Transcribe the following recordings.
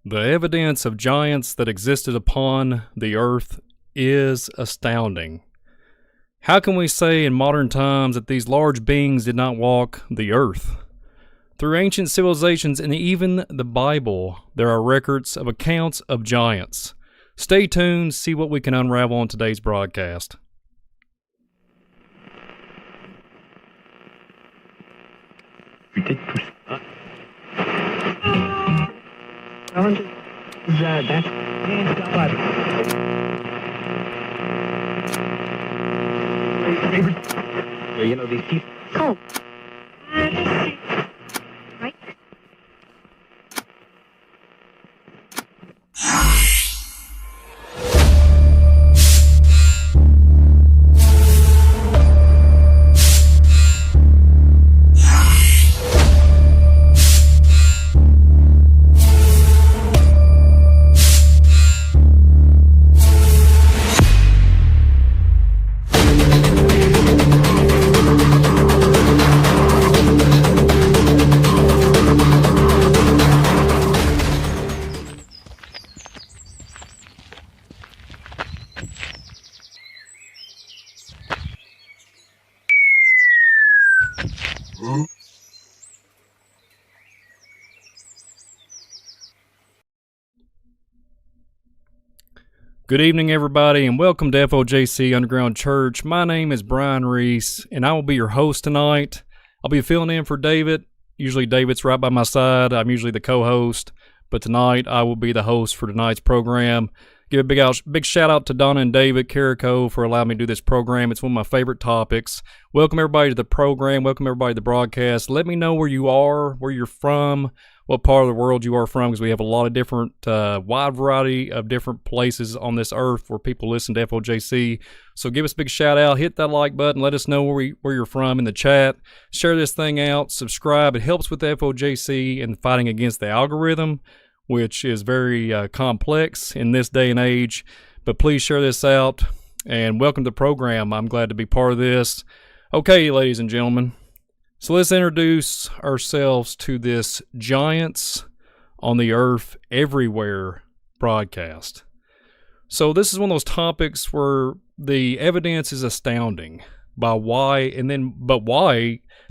The evidence of giants that existed upon the earth is astounding. How can we say in modern times that these large beings did not walk the earth? Through ancient civilizations and even the Bible, there are records of accounts of giants. Stay tuned, see what we can unravel on today's broadcast. You know, these people. Oh. Right. Good evening, everybody, and welcome to FOJC Underground Church. My name is Brian Reece, and I will be your host tonight. I'll be filling in for David. Usually David's right by my side. I'm usually the co-host, but tonight I will be the host for tonight's program. Give a big shout out to Donna and David Carrico for allowing me to do this program. It's one of my favorite topics. Welcome everybody to the program. Welcome everybody to the broadcast. Let me know where you are, where you're from, what part of the world you are from, because we have a lot of different, wide variety of different places on this earth where people listen to FOJC. So give us a big shout out, hit that like button, let us know where you're from in the chat, share this thing out, subscribe. It helps with the FOJC and fighting against the algorithm, which is very complex in this day and age. But please share this out, and welcome to the program. I'm glad to be part of this. Okay, ladies and gentlemen. So let's introduce ourselves to this Giants on the Earth Everywhere broadcast. So this is one of those topics where the evidence is astounding by why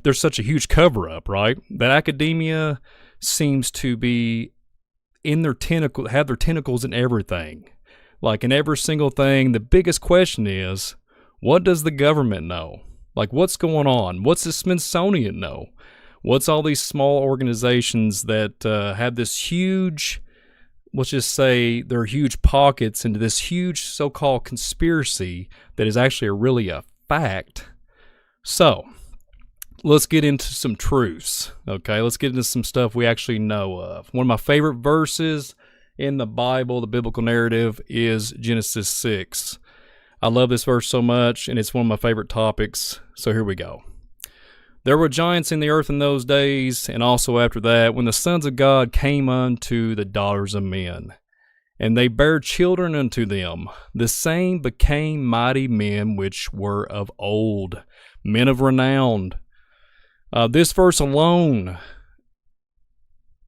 there's such a huge cover-up, right? That academia seems to be have their tentacles in everything. Like in every single thing, the biggest question is, what does the government know? Like, what's going on? What's the Smithsonian know? What's all these small organizations that have this huge, let's just say, they're huge pockets into this huge so-called conspiracy that is actually really a fact? So, let's get into some truths, okay? Let's get into some stuff we actually know of. One of my favorite verses in the Bible, the biblical narrative, is Genesis 6. I love this verse so much, and it's one of my favorite topics, so here we go. There were giants in the earth in those days, and also after that, when the sons of God came unto the daughters of men, and they bare children unto them. The same became mighty men which were of old, men of renown. This verse alone,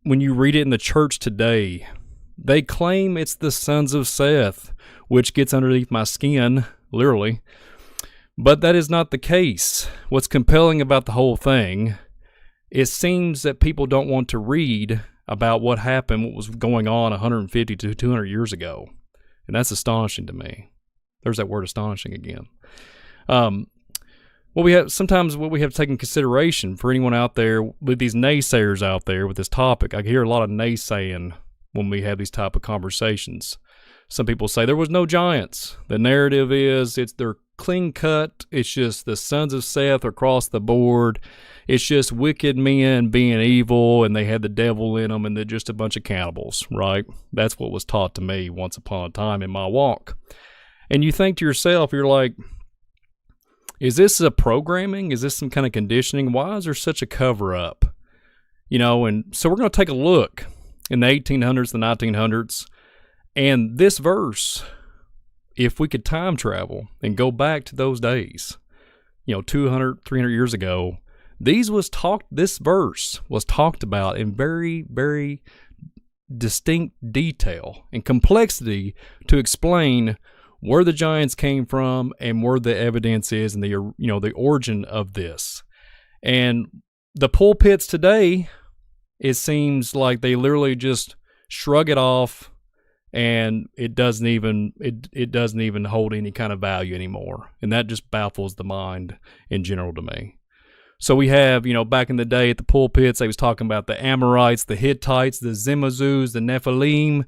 when you read it in the church today, they claim it's the sons of Seth, which gets underneath my skin, literally. But that is not the case. What's compelling about the whole thing, it seems that people don't want to read about what happened, what was going on 150 to 200 years ago. And that's astonishing to me. There's that word astonishing again. What we have to take in consideration for anyone out there, with these naysayers out there with this topic, I hear a lot of naysaying when we have these type of conversations. Some people say there was no giants. The narrative is they're clean cut. It's just the sons of Seth across the board. It's just wicked men being evil, and they had the devil in them, and they're just a bunch of cannibals, right? That's what was taught to me once upon a time in my walk. And you think to yourself, you're like, is this a programming? Is this some kind of conditioning? Why is there such a cover-up? You know, and so we're going to take a look in the 1800s, the 1900s, and this verse, if we could time travel and go back to those days, 200, 300 years ago, this verse was talked about in very, very distinct detail and complexity to explain where the giants came from and where the evidence is and the origin of this. And the pulpits today, it seems like they literally just shrug it off, and it doesn't even hold any kind of value anymore. And that just baffles the mind in general to me. So we have, back in the day at the pulpits, they was talking about the Amorites, the Hittites, the Zimazus, the Nephilim.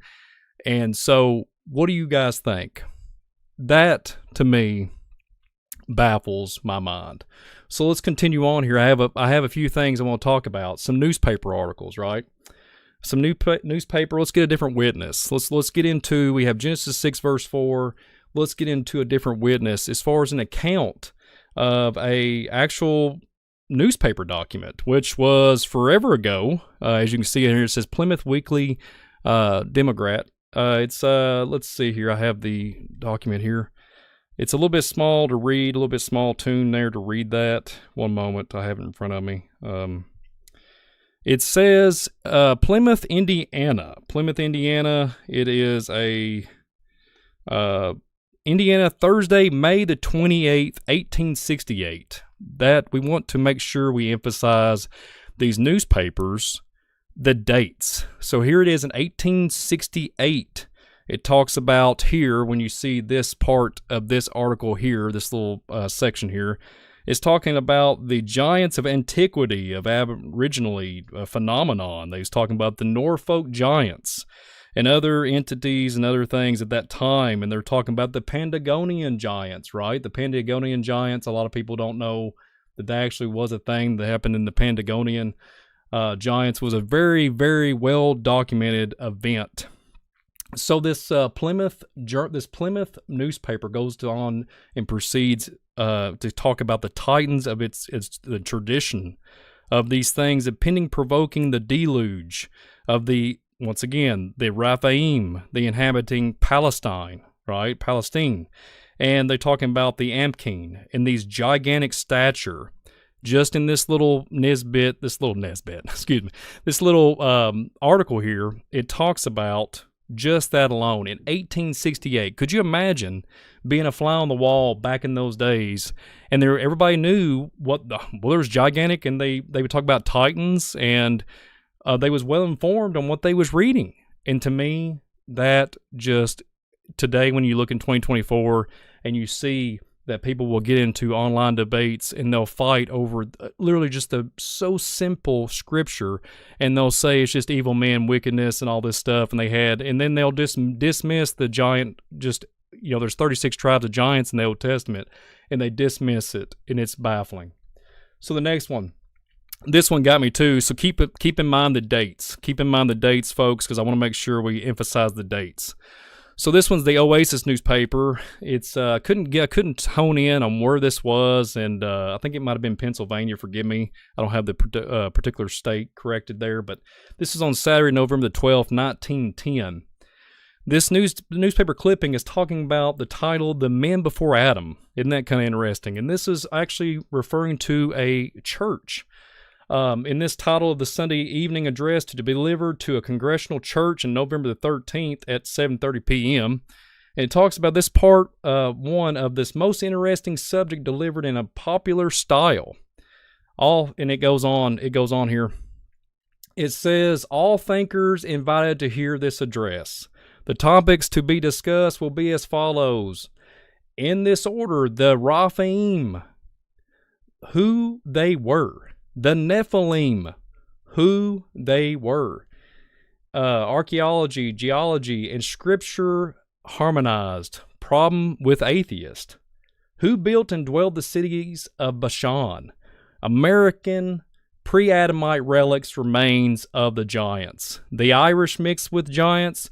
And so what do you guys think? That, to me, baffles my mind. So let's continue on here. I have a few things I want to talk about. Some newspaper articles, right? Some newspaper. Let's get a different witness. Let's get into. We have Genesis 6 verse 4. Let's get into a different witness as far as an account of a actual newspaper document, which was forever ago. As you can see here, it says Plymouth Weekly Democrat. It's let's see here. I have the document here. It's a little bit small to read, a little bit small tune there to read that. One moment, I have it in front of me. It says Plymouth, Indiana. Plymouth, Indiana. It is a Indiana, Thursday, May the 28th, 1868. That we want to make sure we emphasize these newspapers, the dates. So here it is in 1868. It talks about here, when you see this part of this article here, this little section here, it's talking about the giants of antiquity, of originally a phenomenon. They was talking about the Norfolk giants and other entities and other things at that time. And they're talking about the Pangonian giants, right? The Pangonian giants, a lot of people don't know that actually was a thing that happened in the Pangonian giants. Was a very, very well documented event. So this Plymouth newspaper goes on and proceeds to talk about the titans of its the tradition of these things, impending provoking the deluge of the, once again, the rephaim, the inhabiting Palestine, right? Palestine. And they're talking about the Amkin and these gigantic stature. Just in this little excuse me, this little article here, it talks about just that alone in 1868. Could you imagine being a fly on the wall back in those days? And everybody knew there was gigantic, and they would talk about titans, and they was well informed on what they was reading. And to me, that just today, when you look in 2024 and you see that people will get into online debates and they'll fight over literally just the so simple scripture, and they'll say it's just evil men, wickedness, and all this stuff, and then they'll dismiss the giant, there's 36 tribes of giants in the Old Testament, and they dismiss it, and it's baffling. So the next one, this one got me too, so keep in mind the dates. Keep in mind the dates, folks, because I want to make sure we emphasize the dates. So this one's the Oasis newspaper. It's couldn't hone in on where this was, and I think it might have been Pennsylvania. Forgive me, I don't have the particular state corrected there, but this is on Saturday, November the 12th, 1910. This newspaper clipping is talking about the title, "The Men Before Adam." Isn't that kind of interesting? And this is actually referring to a church. In this title of the Sunday evening address to be delivered to a congregational church on November the 13th at 7:30 p.m. And it talks about this part one of this most interesting subject delivered in a popular style. And it goes on here. It says, all thinkers invited to hear this address. The topics to be discussed will be as follows. In this order, the rephaim, who they were. The nephilim, who they were. Archaeology, geology, and scripture harmonized. Problem with atheists. Who built and dwelled the cities of Bashan? American pre-Adamite relics remains of the giants. The Irish mixed with giants.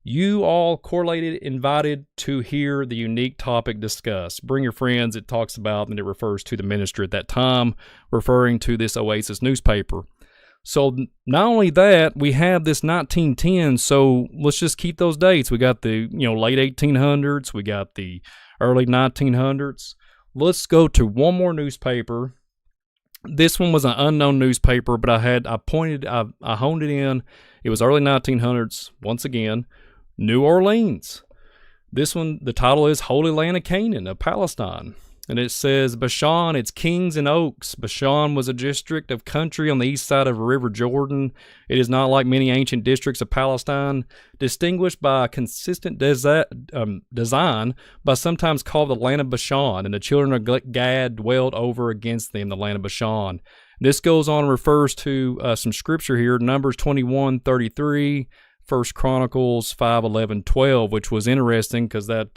You all correlated, invited to hear the unique topic discussed. Bring your friends, it talks about, and it refers to the minister at that time, referring to this Oasis newspaper. So not only that, we have this 1910, so let's just keep those dates. We got the late 1800s, we got the early 1900s. Let's go to one more newspaper This one was an unknown newspaper, but I honed it in. It was early 1900s. Once again, New Orleans. This one, the title is Holy Land of Canaan, of Palestine. And it says, Bashan, its kings and oaks. Bashan was a district of country on the east side of the River Jordan. It is not like many ancient districts of Palestine, distinguished by a consistent design, but sometimes called the land of Bashan, and the children of Gad dwelled over against them, the land of Bashan. This goes on and refers to some scripture here, Numbers 21:33, 1 Chronicles 5:11-12, which was interesting because that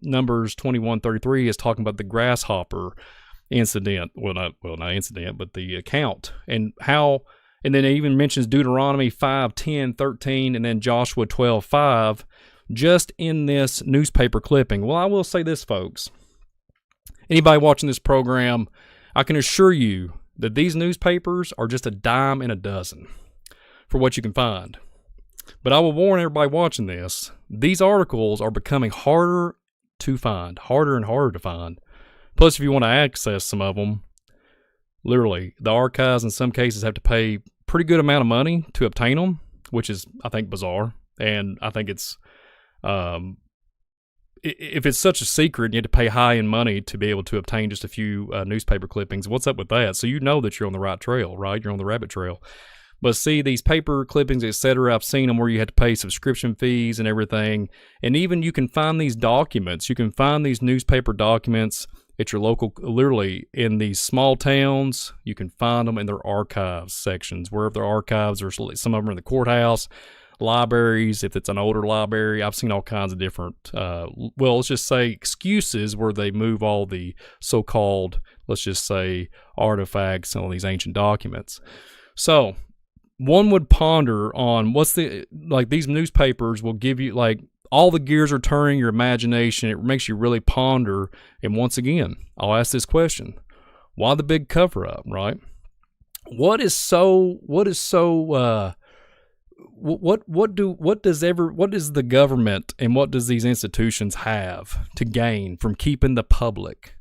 Numbers 21:33 is talking about the grasshopper incident. Not incident, but the account. And then it even mentions Deuteronomy 5:10-13, and then Joshua 12:5, just in this newspaper clipping. Well, I will say this, folks. Anybody watching this program, I can assure you that these newspapers are just a dime in a dozen for what you can find. But I will warn everybody watching this, these articles are becoming harder to find, harder and harder to find. Plus, if you want to access some of them, literally, the archives in some cases have to pay pretty good amount of money to obtain them, which is, I think, bizarre. And I think it's, if it's such a secret, you have to pay high-end money to be able to obtain just a few newspaper clippings. What's up with that? So you know that you're on the right trail, right? You're on the rabbit trail. But see, these paper clippings, etc., I've seen them where you have to pay subscription fees and everything. And even you can find these documents. You can find these newspaper documents at your local, literally in these small towns. You can find them in their archives sections, wherever their archives are. Some of them are in the courthouse, libraries, if it's an older library. I've seen all kinds of different, let's just say excuses where they move all the so-called, let's just say, artifacts and all these ancient documents. So one would ponder on these newspapers will give you, like, all the gears are turning your imagination. It makes you really ponder. And once again, I'll ask this question. Why the big cover up, right? What does the government and what does these institutions have to gain from keeping the public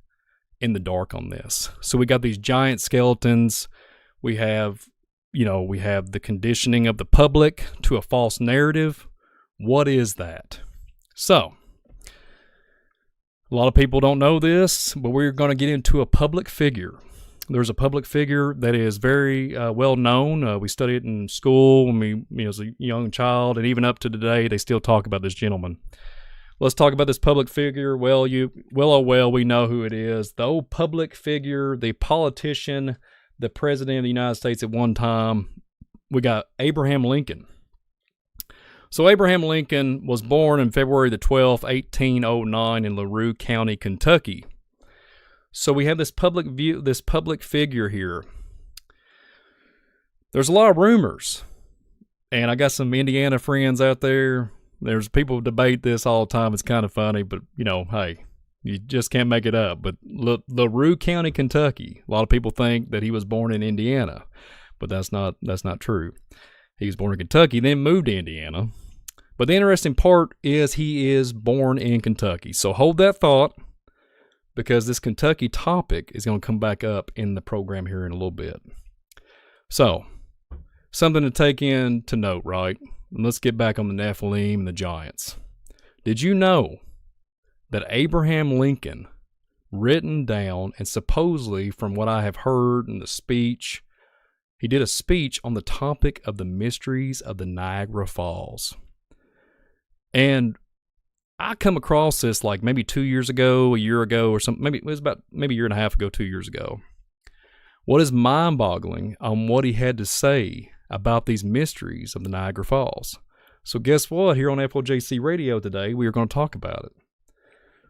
in the dark on this? So we got these giant skeletons. We have the conditioning of the public to a false narrative. What is that? So, a lot of people don't know this, but we're going to get into a public figure. There's a public figure that is very well known. We studied it in school when as a young child, and even up to today, they still talk about this gentleman. Let's talk about this public figure. We know who it is. The old public figure, the politician, the president of the United States at one time. We got Abraham Lincoln. So Abraham Lincoln was born on February the 12th, 1809 in Laro County, Kentucky. So we have this public figure here. There's a lot of rumors, and I got some Indiana friends out there. There's people debate this all the time. It's kind of funny, but hey, you just can't make it up. But Laro County, Kentucky. A lot of people think that he was born in Indiana, but that's not true. He was born in Kentucky, then moved to Indiana. But the interesting part is he is born in Kentucky. So hold that thought, because this Kentucky topic is going to come back up in the program here in a little bit. So, something to take in to note, right? And let's get back on the nephilim and the giants. Did you know that Abraham Lincoln, written down, and supposedly from what I have heard in the speech, he did a speech on the topic of the mysteries of the Niagara Falls. And I come across this like maybe 2 years ago, a year ago, or something. Maybe it was about a year and a half ago, 2 years ago. What is mind-boggling on what he had to say about these mysteries of the Niagara Falls. So guess what? Here on FOJC Radio today, we are going to talk about it.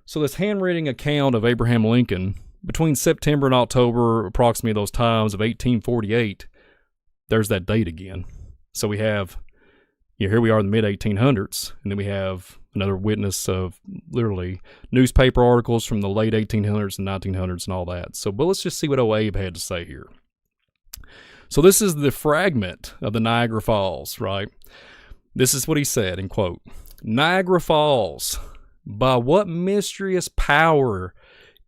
So this handwritten account of Abraham Lincoln, between September and October, approximately those times of 1848, there's that date again. So we have, here we are in the mid-1800s, and then we have another witness of literally newspaper articles from the late 1800s and 1900s and all that. So, but let's just see what Abe had to say here. So this is the fragment of the Niagara Falls, right? This is what he said, in quote, "Niagara Falls, by what mysterious power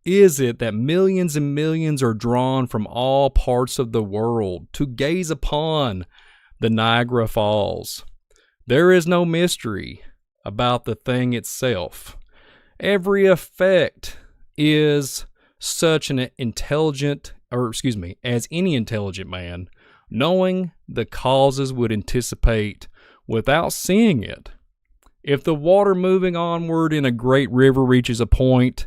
is it that millions and millions are drawn from all parts of the world to gaze upon the Niagara Falls? There is no mystery about the thing itself. Every effect is such an intelligent, as any intelligent man, knowing the causes, would anticipate without seeing it. If the water moving onward in a great river reaches a point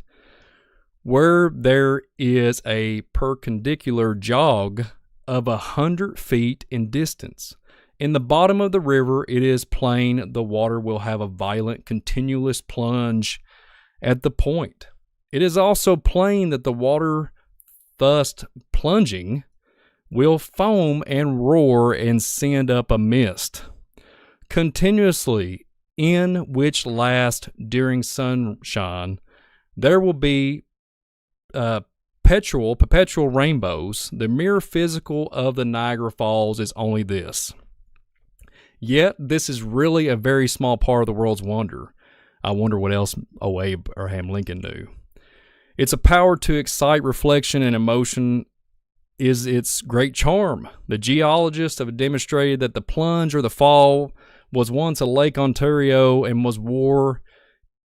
where there is a perpendicular jog of 100 feet in distance, in the bottom of the river, it is plain the water will have a violent, continuous plunge at the point. It is also plain that the water, thus plunging, will foam and roar and send up a mist continuously, in which last during sunshine there will be perpetual rainbows. The mere physical of the Niagara Falls is only this. Yet this is really a very small part of the world's wonder. I wonder what else Abraham Lincoln knew. It's a power to excite reflection and emotion is its great charm. The geologists have demonstrated that the plunge or the fall was once a Lake Ontario and wore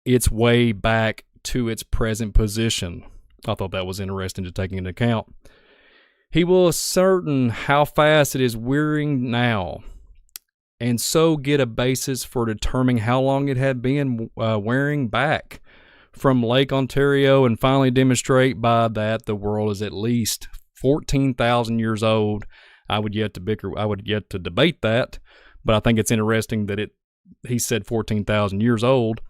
its way back to its present position. I thought that was interesting to take into account. He will ascertain how fast it is wearing now, and so get a basis for determining how long it had been wearing back from Lake Ontario, and finally demonstrate by that the world is at least 14,000 years old. I would yet to debate that, but I think it's interesting that he said 14,000 years old.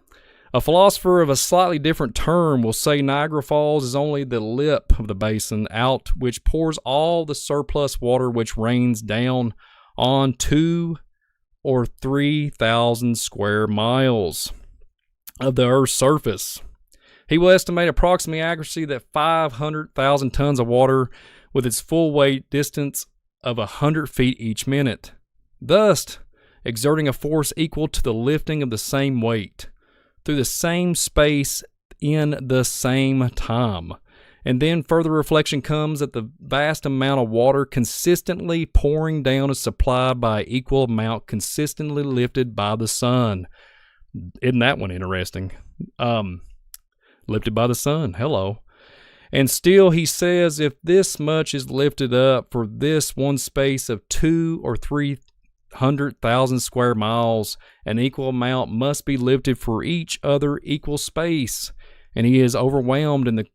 A philosopher of a slightly different term will say Niagara Falls is only the lip of the basin out which pours all the surplus water which rains down on 2,000 or 3,000 square miles of the Earth's surface. He will estimate approximately accuracy that 500,000 tons of water with its full weight distance of 100 feet each minute, thus exerting a force equal to the lifting of the same weight through the same space in the same time. And then further reflection comes that the vast amount of water consistently pouring down is supplied by equal amount consistently lifted by the sun. Isn't that one interesting? Lifted by the sun. Hello. And still he says if this much is lifted up for this one space of 200,000 or 300,000 square miles, an equal amount must be lifted for each other equal space. And he is overwhelmed in the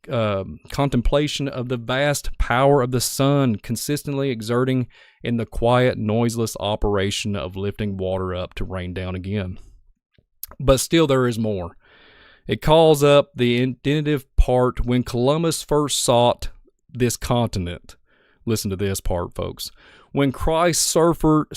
contemplation of the vast power of the sun consistently exerting in the quiet, noiseless operation of lifting water up to rain down again. But still there is more. It calls up the indicative part when Columbus first sought this continent. Listen to this part, folks. When Christ suffered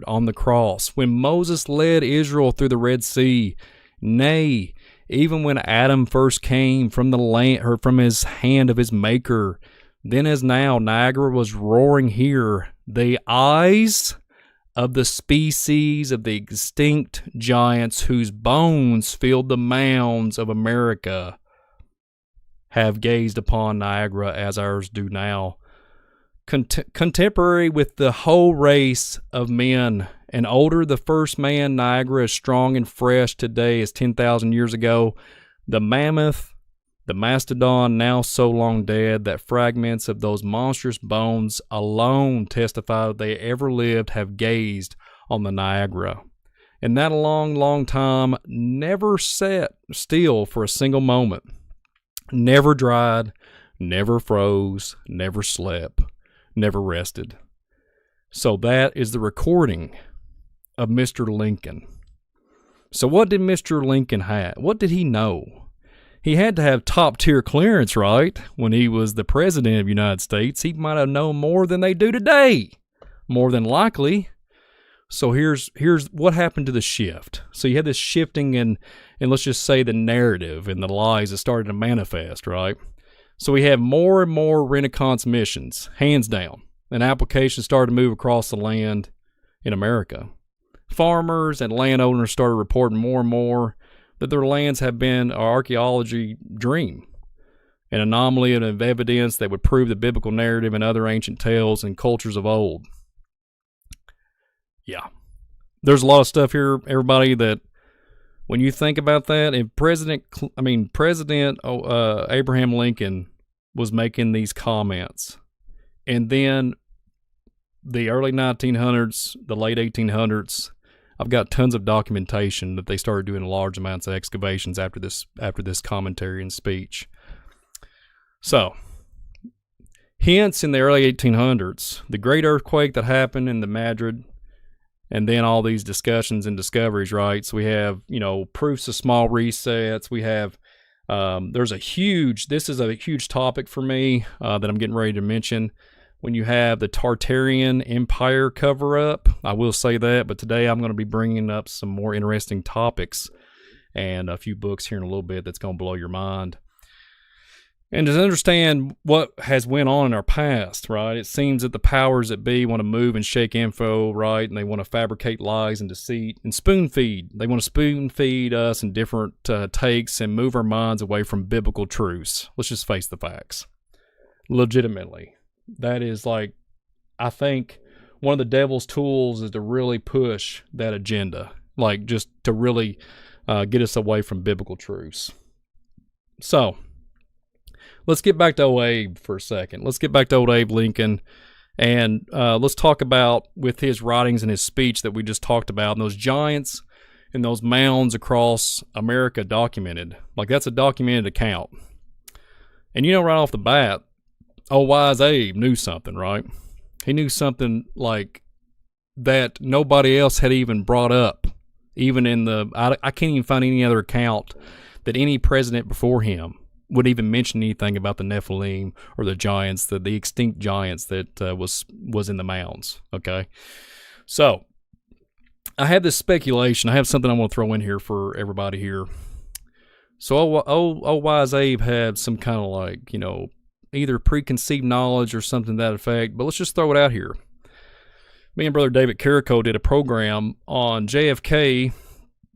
on the cross, when Moses led Israel through the Red Sea, nay, even when Adam first came from the land, or from his hand of his maker, then as now Niagara was roaring here, the eyes of the species of the extinct giants whose bones filled the mounds of America have gazed upon Niagara as ours do now. Contemporary with the whole race of men, and older the first man Niagara is strong and fresh today as 10,000 years ago. The mammoth, the mastodon now so long dead that fragments of those monstrous bones alone testify that they ever lived have gazed on the Niagara. And that long, long time never sat still for a single moment, never dried, never froze, never slept, never rested. So that is the recording of Mr. Lincoln. So what did Mr. Lincoln have? What did he know? He had to have top tier clearance, right? When he was the president of the United States, he might have known more than they do today, more than likely. So here's what happened to the shift. So you had this shifting in let's just say the narrative and the lies that started to manifest, right? So we have more and more Renaissance missions, hands down. And applications started to move across the land in America. Farmers and landowners started reporting more and more that their lands have been an archaeology dream, an anomaly of evidence that would prove the biblical narrative and other ancient tales and cultures of old. Yeah. There's a lot of stuff here, everybody, that when you think about that, if President Abraham Lincoln was making these comments, and then the early 1900s, the late 1800s, I've got tons of documentation that they started doing large amounts of excavations after this commentary and speech. So, hence in the early 1800s, the great earthquake that happened in the Madrid, and then all these discussions and discoveries, right? So we have, proofs of small resets. We have, this is a huge topic for me that I'm getting ready to mention. When you have the Tartarian Empire cover-up, I will say that, but today I'm going to be bringing up some more interesting topics and a few books here in a little bit that's going to blow your mind. And to understand what has went on in our past, right? It seems that the powers that be want to move and shake info, right? And they want to fabricate lies and deceit and spoon feed. They want to spoon feed us in different takes and move our minds away from biblical truths. Let's just face the facts. Legitimately. That is I think one of the devil's tools is to really push that agenda. Just to really get us away from biblical truths. So, let's get back to old Abe for a second. Let's get back to old Abe Lincoln, and let's talk about with his writings and his speech that we just talked about, and those giants and those mounds across America documented. That's a documented account. And right off the bat, old wise Abe knew something, right? He knew something that nobody else had even brought up. Even in I can't even find any other account that any president before him would even mention anything about the nephilim or the giants, the extinct giants that was in the mounds. Okay, so I have this speculation. I have something I want to throw in here for everybody here. So old wise Abe had some kind of either preconceived knowledge or something to that effect. But let's just throw it out here. Me and Brother David Carrico did a program on JFK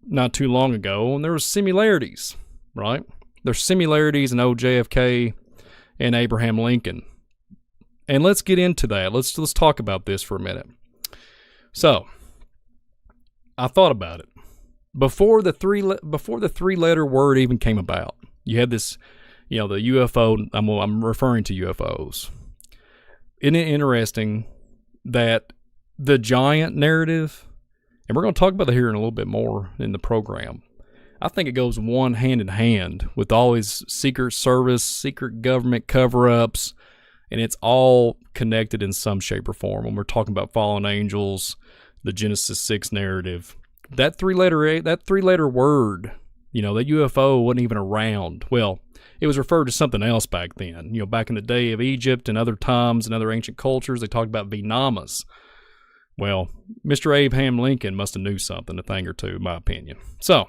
not too long ago, and there were similarities, right? There's similarities in old JFK and Abraham Lincoln. And let's get into that. Let's talk about this for a minute. So, I thought about it. Before the three-letter word even came about, you had this, the UFO, I'm referring to UFOs. Isn't it interesting that the giant narrative, and we're going to talk about that here in a little bit more in the program, I think it goes hand in hand with all his secret service, secret government cover-ups, and it's all connected in some shape or form. When we're talking about fallen angels, the Genesis 6 narrative, that three-letter word, that UFO wasn't even around. Well, it was referred to something else back then. Back in the day of Egypt and other times and other ancient cultures, they talked about Venamas. Well, Mr. Abraham Lincoln must have knew something, a thing or two, in my opinion. So,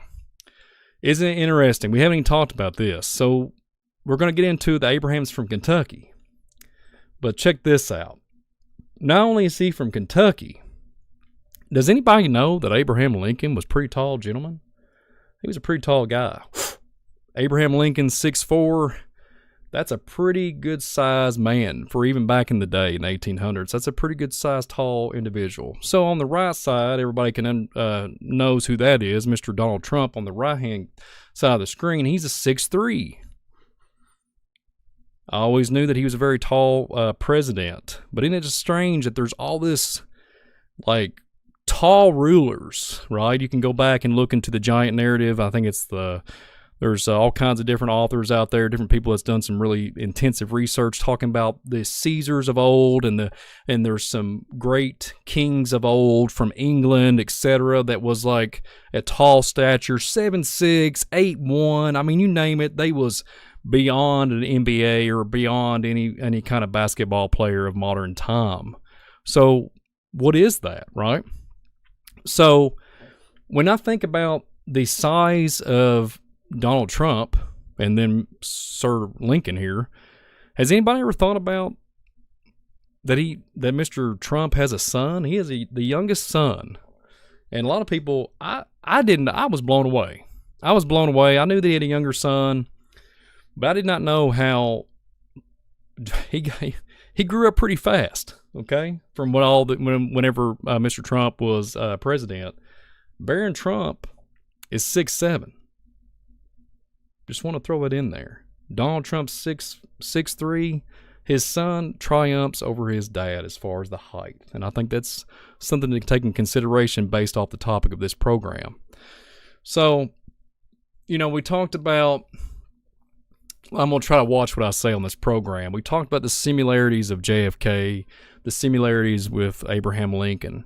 isn't it interesting? We haven't even talked about this. So we're going to get into the Abrahams from Kentucky. But check this out. Not only is he from Kentucky, does anybody know that Abraham Lincoln was a pretty tall gentleman? He was a pretty tall guy. Abraham Lincoln, 6'4". That's a pretty good sized man for even back in the day in the 1800s. That's a pretty good sized tall individual. So on the right side, everybody can knows who that is. Mr. Donald Trump on the right hand side of the screen. He's a 6'3". I always knew that he was a very tall president. But isn't it just strange that there's all this tall rulers, right? You can go back and look into the giant narrative. I think there's all kinds of different authors out there, different people that's done some really intensive research talking about the Caesars of old, and there's some great kings of old from England, etc. that was a tall stature, 7'6", 8'1". I mean, you name it, they was beyond an NBA or beyond any kind of basketball player of modern time. So what is that, right? So when I think about the size of Donald Trump and then Sir Lincoln here, has anybody ever thought about that Mr. Trump has a son? He is the youngest son. And a lot of people, I was blown away. I was blown away. I knew that he had a younger son, but I did not know how he grew up pretty fast. Okay, from whenever Mr. Trump was president, Barron Trump is 6'7". Just want to throw it in there. Donald Trump's 6'3". His son triumphs over his dad as far as the height, and I think that's something to take in consideration based off the topic of this program. So, we talked about, I'm going to try to watch what I say on this program. We talked about the similarities of JFK, the similarities with Abraham Lincoln,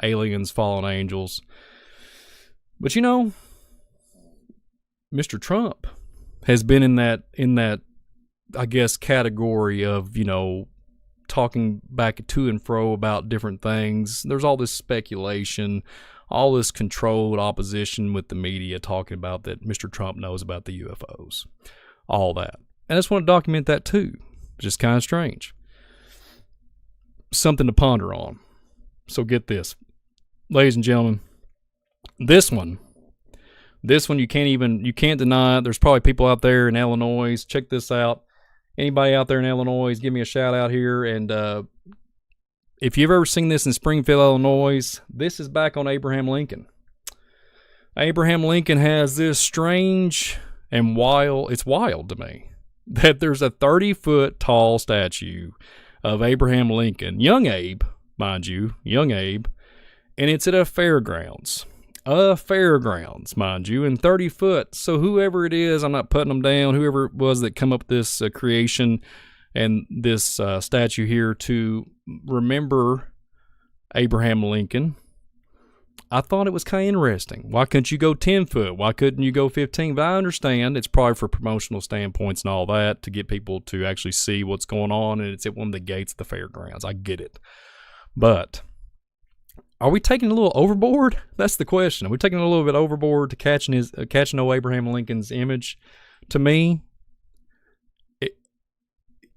aliens, fallen angels. But Mr. Trump has been in that I guess category of, talking back to and fro about different things. There's all this speculation, all this controlled opposition with the media talking about that Mr. Trump knows about the UFOs. All that. And I just want to document that too. Just kind of strange. Something to ponder on. So get this. Ladies and gentlemen, this one you can't deny it. There's probably people out there in Illinois. Check this out. Anybody out there in Illinois, give me a shout out here. And if you've ever seen this in Springfield, Illinois, this is back on Abraham Lincoln. Abraham Lincoln has this strange and it's wild to me that there's a 30-foot tall statue of Abraham Lincoln, young Abe, mind you, young Abe, and it's at a fairgrounds, mind you, and 30 foot. So whoever it is, I'm not putting them down, whoever it was that come up with this creation and this statue here to remember Abraham Lincoln, I thought it was kind of interesting. Why couldn't you go 10 foot? Why couldn't you go 15? But I understand it's probably for promotional standpoints and all that to get people to actually see what's going on, and it's at one of the gates of the fairgrounds. I get it. But are we taking a little overboard? That's the question. Are we taking a little bit overboard to catching old Abraham Lincoln's image? To me,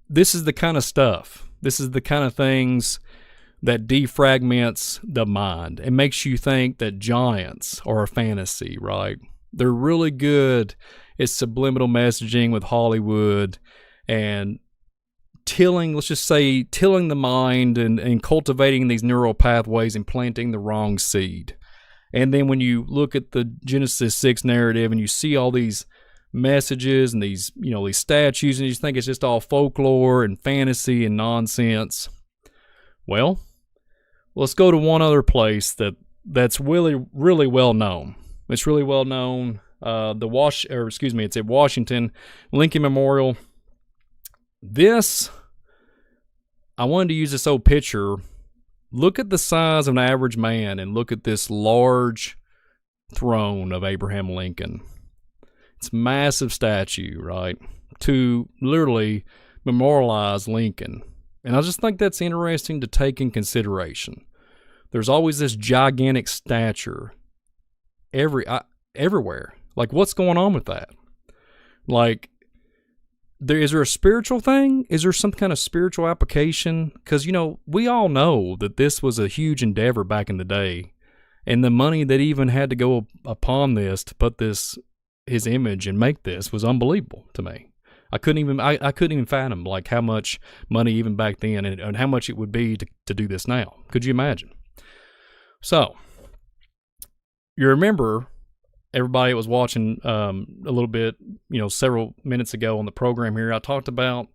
this is the kind of stuff. This is the kind of things that defragments the mind. It makes you think that giants are a fantasy, right? They're really good at subliminal messaging with Hollywood and tilling the mind and cultivating these neural pathways and planting the wrong seed. And then when you look at the Genesis 6 narrative and you see all these messages and these statues, and you think it's just all folklore and fantasy and nonsense. Well, let's go to one other place that's really, really well known. It's really well known. It's at Washington, Lincoln Memorial. I wanted to use this old picture. Look at the size of an average man and look at this large throne of Abraham Lincoln. It's a massive statue, right? To literally memorialize Lincoln. And I just think that's interesting to take in consideration. There's always this gigantic stature everywhere. Like, what's going on with that? Like, is there a spiritual thing? Is there some kind of spiritual application? Because, we all know that this was a huge endeavor back in the day. And the money that even had to go upon this to put his image and make this was unbelievable to me. I couldn't even fathom like how much money even back then and how much it would be to do this now. Could you imagine? So, you remember everybody that was watching a little bit, several minutes ago on the program here, I talked about,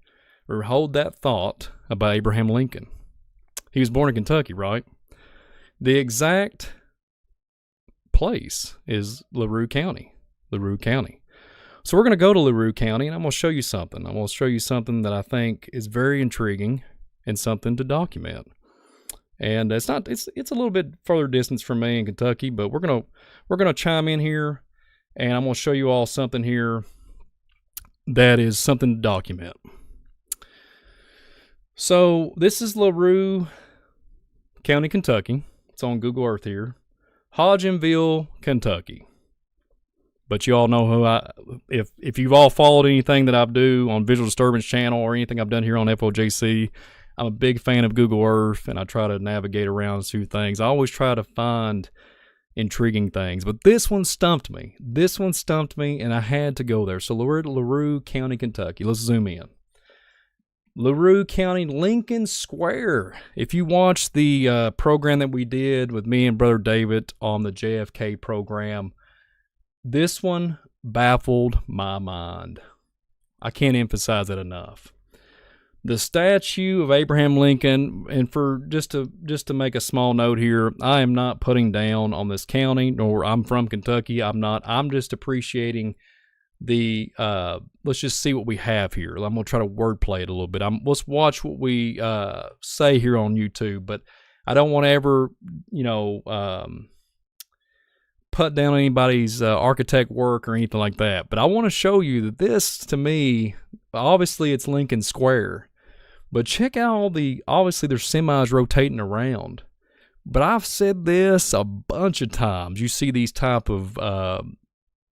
or hold that thought about Abraham Lincoln. He was born in Kentucky, right? The exact place is Laro County. So we're going to go to Laro County, and I'm going to show you something. I'm going to show you something that I think is very intriguing and something to document. And it's a little bit further distance from me in Kentucky, but we're gonna chime in here, and I'm gonna show you all something here that is something to document. So this is Laro County, Kentucky. It's on Google Earth here. Hodgenville, Kentucky. But you all know if you've all followed anything that I do on Visual Disturbance channel or anything I've done here on FOJC, I'm a big fan of Google Earth, and I try to navigate around through things. I always try to find intriguing things. But this one stumped me. And I had to go there. So we're at Laro County, Kentucky. Let's zoom in. Laro County, Lincoln Square. If you watch the program that we did with me and Brother David on the JFK program, this one baffled my mind. I can't emphasize it enough. The statue of Abraham Lincoln, and for just to make a small note here, I am not putting down on this county, nor I'm from Kentucky. I'm just appreciating the let's just see what we have here. I'm gonna try to wordplay it a little bit. Let's watch what we say here on YouTube, but I don't want to ever put down anybody's architect work or anything like that. But I want to show you that this, to me, obviously it's Lincoln Square, but check out obviously there's semis rotating around. But I've said this a bunch of times. You see these type of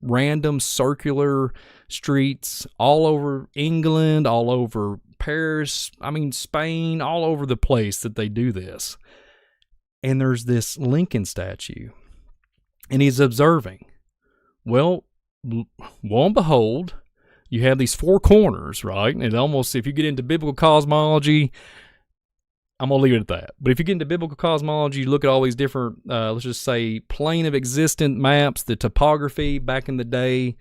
random circular streets all over England, all over Paris, Spain, all over the place that they do this. And there's this Lincoln statue, and he's observing. Well, lo and behold, you have these four corners, right? And almost, if you get into biblical cosmology, I'm going to leave it at that. But if you get into biblical cosmology, you look at all these different, let's just say, plane of existent maps, the topography back in the day.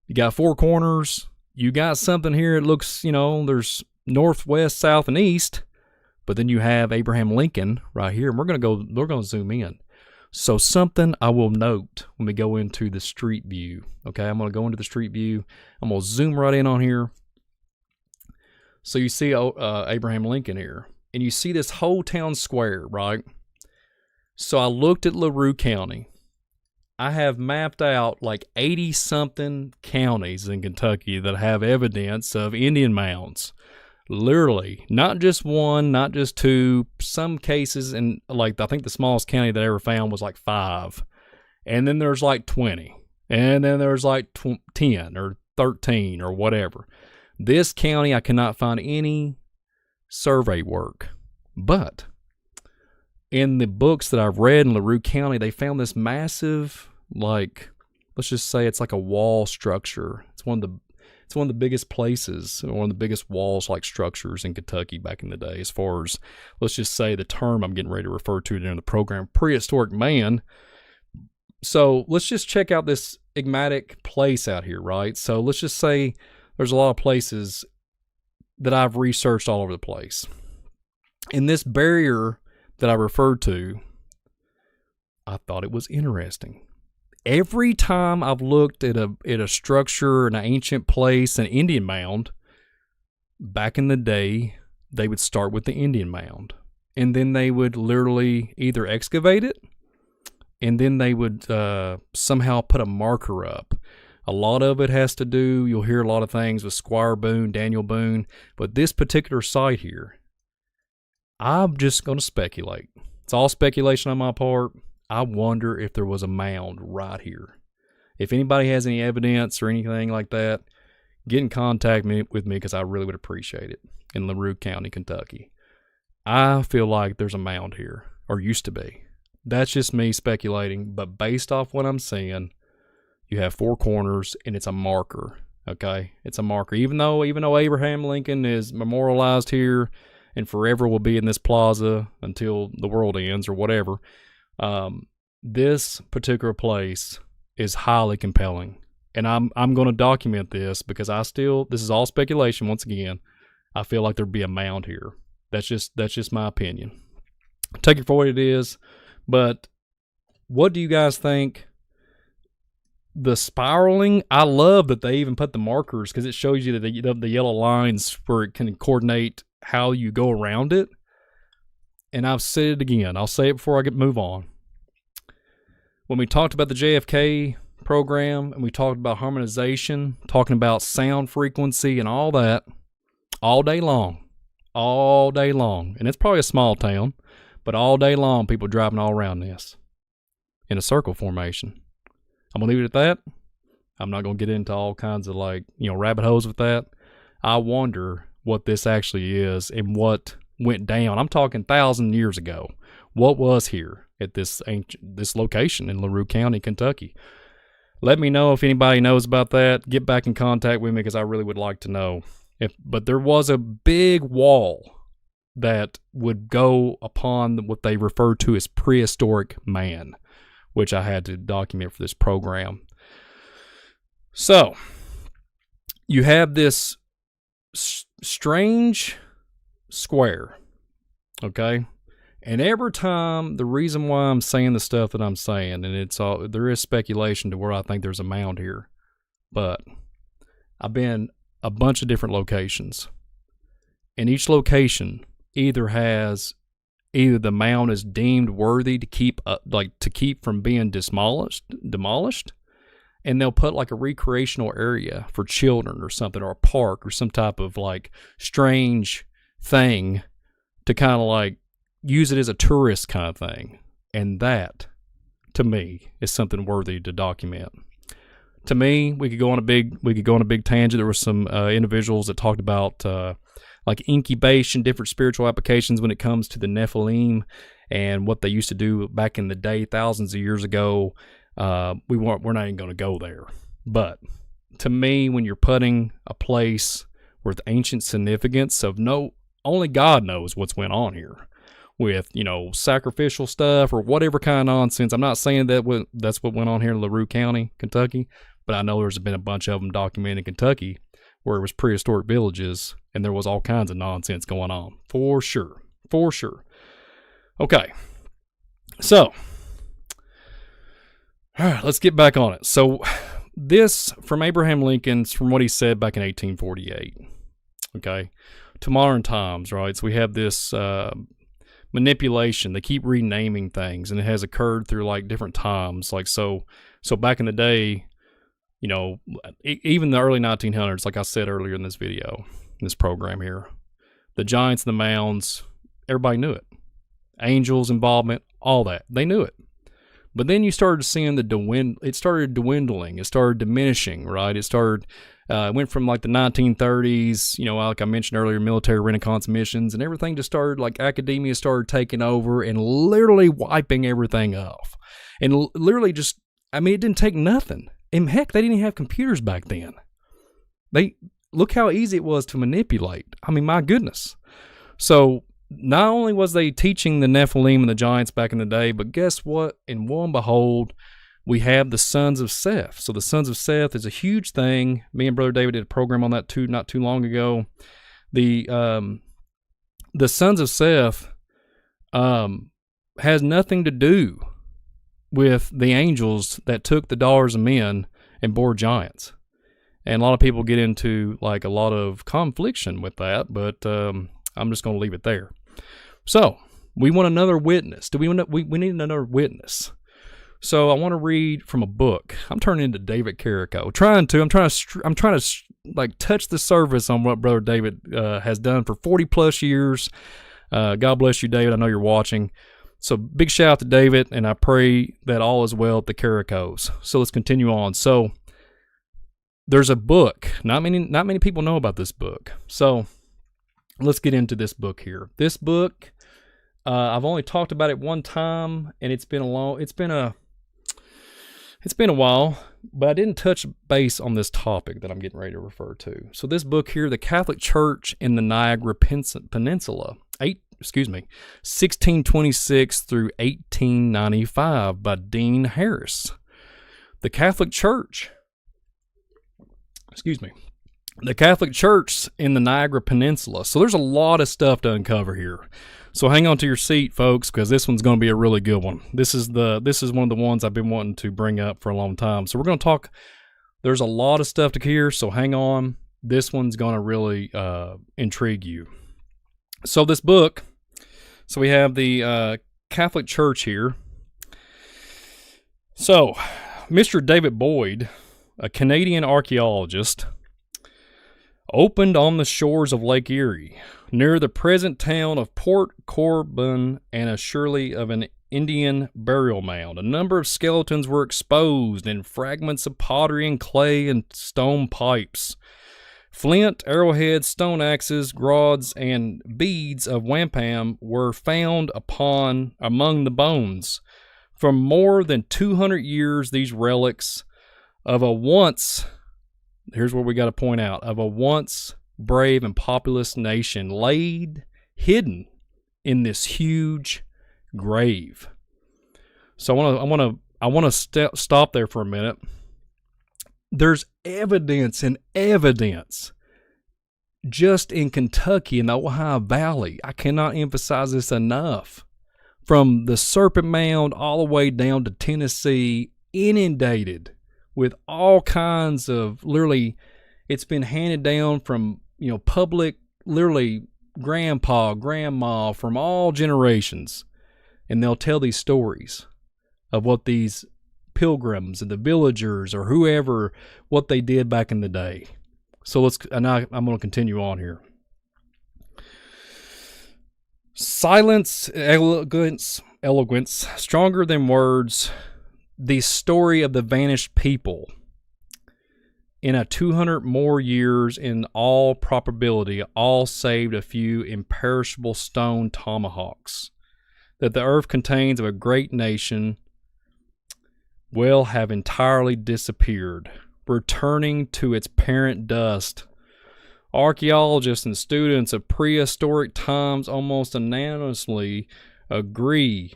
You got four corners. You got something here. It looks, there's north, west, south, and east. But then you have Abraham Lincoln right here. And we're going to zoom in. So something I will note when we go into the street view. Okay, I'm going to go into the street view. I'm going to zoom right in on here. So you see Abraham Lincoln here, and you see this whole town square, right? So I looked at Laro County. I have mapped out like 80-something counties in Kentucky that have evidence of Indian mounds. Literally, not just one, not just two. Some cases, and I think the smallest county that I ever found was like 5. And then there's like 20. And then there's like 10 or 13 or whatever. This county, I cannot find any survey work. But in the books that I've read in Laro County, they found this massive, let's just say it's like a wall structure. It's one of the biggest places, one of the biggest walls-like structures in Kentucky back in the day, as far as, let's just say, the term I'm getting ready to refer to during the program, prehistoric man. So let's just check out this enigmatic place out here, right? So let's just say there's a lot of places that I've researched all over the place. In this barrier that I referred to, I thought it was interesting. Every time I've looked at a structure, an ancient place, an Indian mound, back in the day, they would start with the Indian mound. And then they would literally either excavate it, and then they would somehow put a marker up. A lot of it has to do, you'll hear a lot of things with Squire Boone, Daniel Boone, but this particular site here, I'm just going to speculate. It's all speculation on my part. I wonder if there was a mound right here. If anybody has any evidence or anything like that, get in contact with me, because I really would appreciate it, in Laro County, Kentucky. I feel like there's a mound here, or used to be. That's just me speculating, but based off what I'm seeing, you have four corners, and it's a marker, okay? It's a marker. Even though Abraham Lincoln is memorialized here and forever will be in this plaza until the world ends or whatever, this particular place is highly compelling. And I'm going to document this, because this is all speculation once again. I feel like there'd be a mound here. That's just my opinion. Take it for what it is. But what do you guys think? The spiraling, I love that they even put the markers, because it shows you the yellow lines where it can coordinate how you go around it. And I've said it again. I'll say it before I move on. When we talked about the JFK program, and we talked about harmonization, talking about sound frequency and all that, all day long. And it's probably a small town, but all day long, people driving all around this in a circle formation. I'm going to leave it at that. I'm not going to get into all kinds of rabbit holes with that. I wonder what this actually is and what went down. I'm talking 1,000 years ago. What was here? at this location in Laro County, Kentucky. Let me know if anybody knows about that. Get back in contact with me because I really would like to know. But there was a big wall that would go upon what they refer to as prehistoric man, which I had to document for this program. So, you have this strange square, okay? And every time, the reason why I'm saying the stuff that I'm saying, and there is speculation to where I think there's a mound here, but I've been a bunch of different locations, and each location either the mound is deemed worthy to keep from being demolished, and they'll put like a recreational area for children or something, or a park or some type of like strange thing to kind of like use it as a tourist kind of thing. And that, to me, is something worthy to document. To me, we could go on a big tangent. There were some individuals that talked about like incubation, different spiritual applications when it comes to the nephilim and what they used to do back in the day, thousands of years ago. We're not even going to go there. But to me, when you're putting a place with ancient significance of only God knows what's went on here with, sacrificial stuff or whatever kind of nonsense. I'm not saying that's what went on here in Laro County, Kentucky, but I know there's been a bunch of them documented in Kentucky where it was prehistoric villages and there was all kinds of nonsense going on. For sure. Okay. So, all right, let's get back on it. So, this from Abraham Lincoln's, from what he said back in 1848, okay, to modern times, right? So, we have this manipulation. They keep renaming things, and it has occurred through like different times. Like, so back in the day, even the early 1900s, like I said earlier in this video, in this program here, the giants and the mounds, everybody knew it. Angels' involvement, all that, they knew it. But then you started seeing it started dwindling, it started diminishing, right? It went from like the 1930s, like I mentioned earlier, military renaissance missions, and everything just started, like academia started taking over and literally wiping everything off. And literally it didn't take nothing. And heck, they didn't even have computers back then. Look how easy it was to manipulate. I mean, my goodness. So, not only was they teaching the Nephilim and the giants back in the day, but guess what? And lo and behold, we have the sons of Seth. So the sons of Seth is a huge thing. Me and Brother David did a program on that too, not too long ago. The sons of Seth has nothing to do with the angels that took the daughters of men and bore giants. And a lot of people get into like a lot of confliction with that, but I'm just going to leave it there. So, we want another witness. We need another witness. So, I want to read from a book. I'm turning into David Carrico. I'm trying to like touch the surface on what Brother David has done for 40 plus years. God bless you, David. I know you're watching. So, big shout out to David, and I pray that all is well at the Carricos. So, let's continue on. So, there's a book. Not many people know about this book. So, let's get into this book here. This book, I've only talked about it one time, and it's been a while, but I didn't touch base on this topic that I'm getting ready to refer to. So this book here, The Catholic Church in the Niagara Peninsula, 1626 through 1895 by Dean Harris. The Catholic Church, the Catholic Church in the Niagara Peninsula. So there's a lot of stuff to uncover here. So hang on to your seat, folks, because this one's going to be a really good one. This is one of the ones I've been wanting to bring up for a long time. So we're going to talk. There's a lot of stuff to hear, so hang on. This one's going to really intrigue you. So this book. So we have the Catholic Church here. So Mr. David Boyd, a Canadian archaeologist, opened on the shores of Lake Erie, near the present town of Port Corbin, and surely of an Indian burial mound. A number of skeletons were exposed, and fragments of pottery and clay and stone pipes. Flint, arrowheads, stone axes, rods, and beads of wampum were found among the bones. For more than 200 years, these relics of a once, here's what we got to point out, of a once brave and populous nation laid hidden in this huge grave. So I want to stop there for a minute. There's evidence and evidence just in Kentucky in the Ohio Valley. I cannot emphasize this enough. From the Serpent Mound all the way down to Tennessee, inundated with all kinds of, literally, it's been handed down from, public, literally grandpa, grandma, from all generations. And they'll tell these stories of what these pilgrims and the villagers or whoever, what they did back in the day. So I'm going to continue on here. Silence, eloquence, stronger than words. The story of the vanished people. In a 200 more years, in all probability, all saved a few imperishable stone tomahawks, that the earth contains of a great nation will have entirely disappeared, returning to its parent dust. Archaeologists and students of prehistoric times almost unanimously agree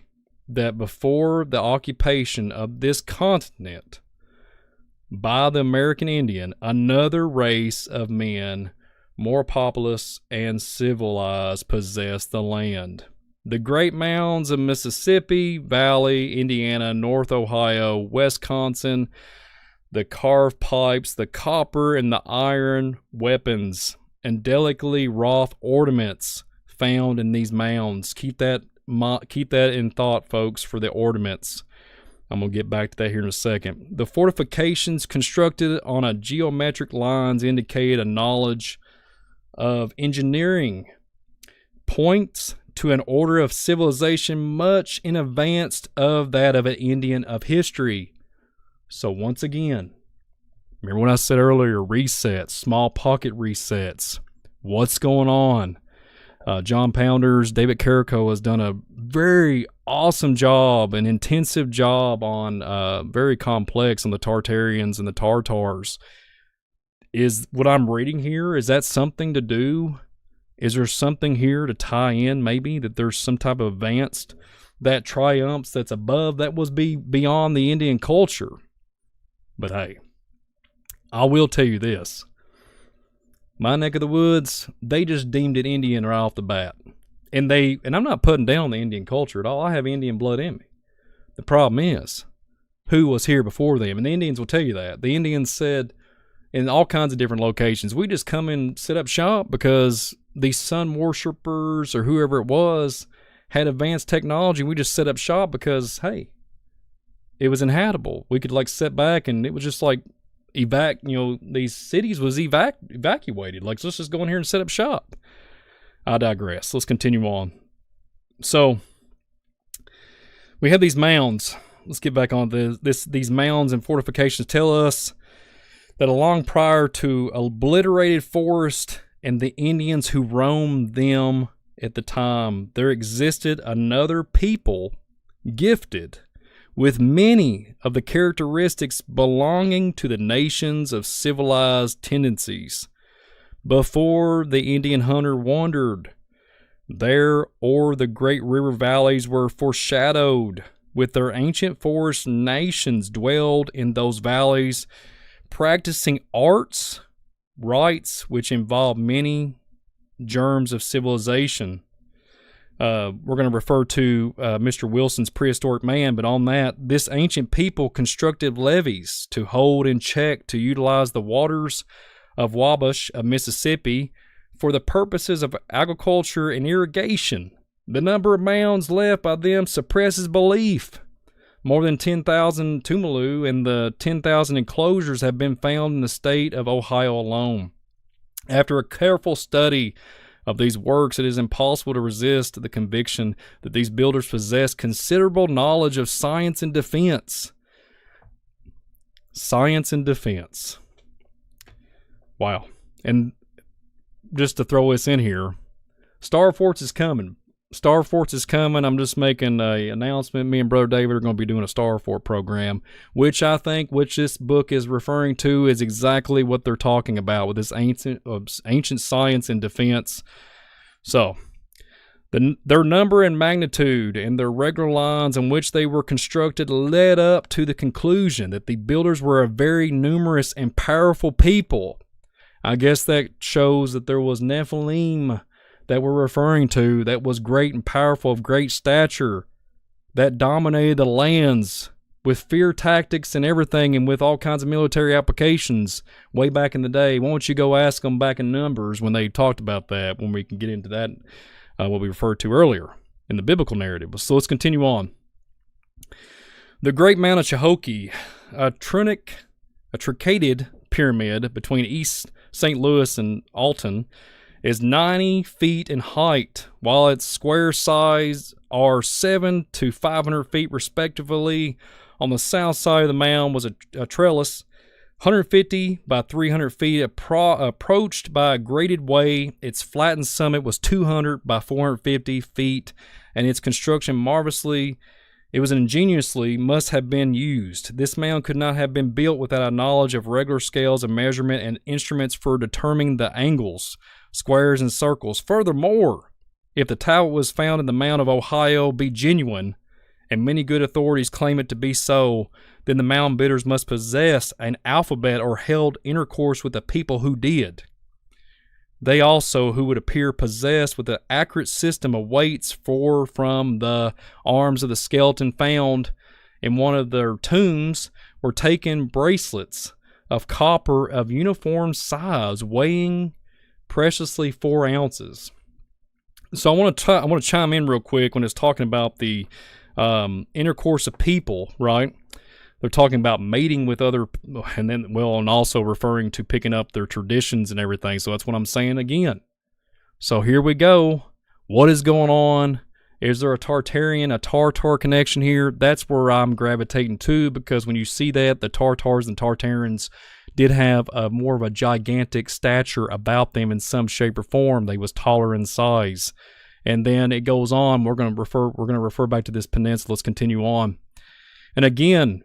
that before the occupation of this continent by the American Indian, another race of men more populous and civilized possessed the land. The great mounds of Mississippi Valley, Indiana, North Ohio, Wisconsin, the carved pipes, the copper and the iron weapons, and delicately wrought ornaments found in these mounds. Keep that in thought, folks, for the ornaments. I'm going to get back to that here in a second. The fortifications constructed on a geometric lines indicate a knowledge of engineering, points to an order of civilization much in advance of that of an Indian of history. So once again, remember when I said earlier, resets, small pocket resets. What's going on? John Pounders, David Carrico has done a very awesome job, an intensive job on very complex on the Tartarians and the Tartars. Is what I'm reading here, is that something to do? Is there something here to tie in, maybe, that there's some type of advanced that triumphs that's above, that was beyond the Indian culture? But hey, I will tell you this. My neck of the woods, they just deemed it Indian right off the bat. And I'm not putting down the Indian culture at all. I have Indian blood in me. The problem is, who was here before them? And the Indians will tell you that. The Indians said, in all kinds of different locations, we just come and set up shop because these sun worshipers or whoever it was had advanced technology. We just set up shop because, hey, it was inhabitable. We could sit back and it was just these cities was evacuated. Let's just go in here and set up shop. I digress. Let's continue on. So we have these mounds. Let's get back on these mounds and fortifications tell us that along prior to obliterated forest and the Indians who roamed them at the time, there existed another people gifted with many of the characteristics belonging to the nations of civilized tendencies. Before the Indian hunter wandered, there o'er the great river valleys were foreshadowed. With their ancient forest nations dwelled in those valleys, practicing arts, rites which involve many germs of civilization. We're going to refer to Mr. Wilson's Prehistoric Man, but on that, this ancient people constructed levees to hold in check, to utilize the waters of Wabash of Mississippi for the purposes of agriculture and irrigation. The number of mounds left by them suppresses belief. More than 10,000 tumuli and the 10,000 enclosures have been found in the state of Ohio alone. After a careful study of these works, it is impossible to resist the conviction that these builders possess considerable knowledge of science and defense. Science and defense. Wow. And just to throw this in here, Star Force is coming. Star Force is coming. I'm just making an announcement. Me and Brother David are going to be doing a Star Force program, which I think, which this book is referring to, is exactly what they're talking about with this ancient science and defense. So, their number and magnitude and their regular lines in which they were constructed led up to the conclusion that the builders were a very numerous and powerful people. I guess that shows that there was nephilim that we're referring to that was great and powerful, of great stature, that dominated the lands with fear tactics and everything, and with all kinds of military applications way back in the day. Why don't you go ask them back in Numbers when they talked about that, when we can get into that, what we referred to earlier in the biblical narrative. So let's continue on. The Great Mound of Cahokia, a truncated pyramid between East St. Louis and Alton, is 90 feet in height, while its square size are 7 to 500 feet respectively. On the south side of the mound was a trellis, 150 by 300 feet, approached by a graded way. Its flattened summit was 200 by 450 feet, and its construction ingeniously must have been used. This mound could not have been built without a knowledge of regular scales of measurement and instruments for determining the angles, squares, and circles. Furthermore, if the tablet was found in the Mound of Ohio be genuine, and many good authorities claim it to be so, then the mound builders must possess an alphabet or held intercourse with the people who did. They also, who would appear possessed with an accurate system of weights from the arms of the skeleton found in one of their tombs, were taken bracelets of copper of uniform size, weighing preciously 4 ounces. So I want to chime in real quick when it's talking about the intercourse of people, right? They're talking about mating with other, and also referring to picking up their traditions and everything. So that's what I'm saying again. So here we go. What is going on? Is there a Tartar connection here? That's where I'm gravitating to, because when you see that, the Tartars and Tartarians did have more of a gigantic stature about them in some shape or form. They was taller in size. And then it goes on. We're going to refer back to this peninsula. Let's continue on. And again,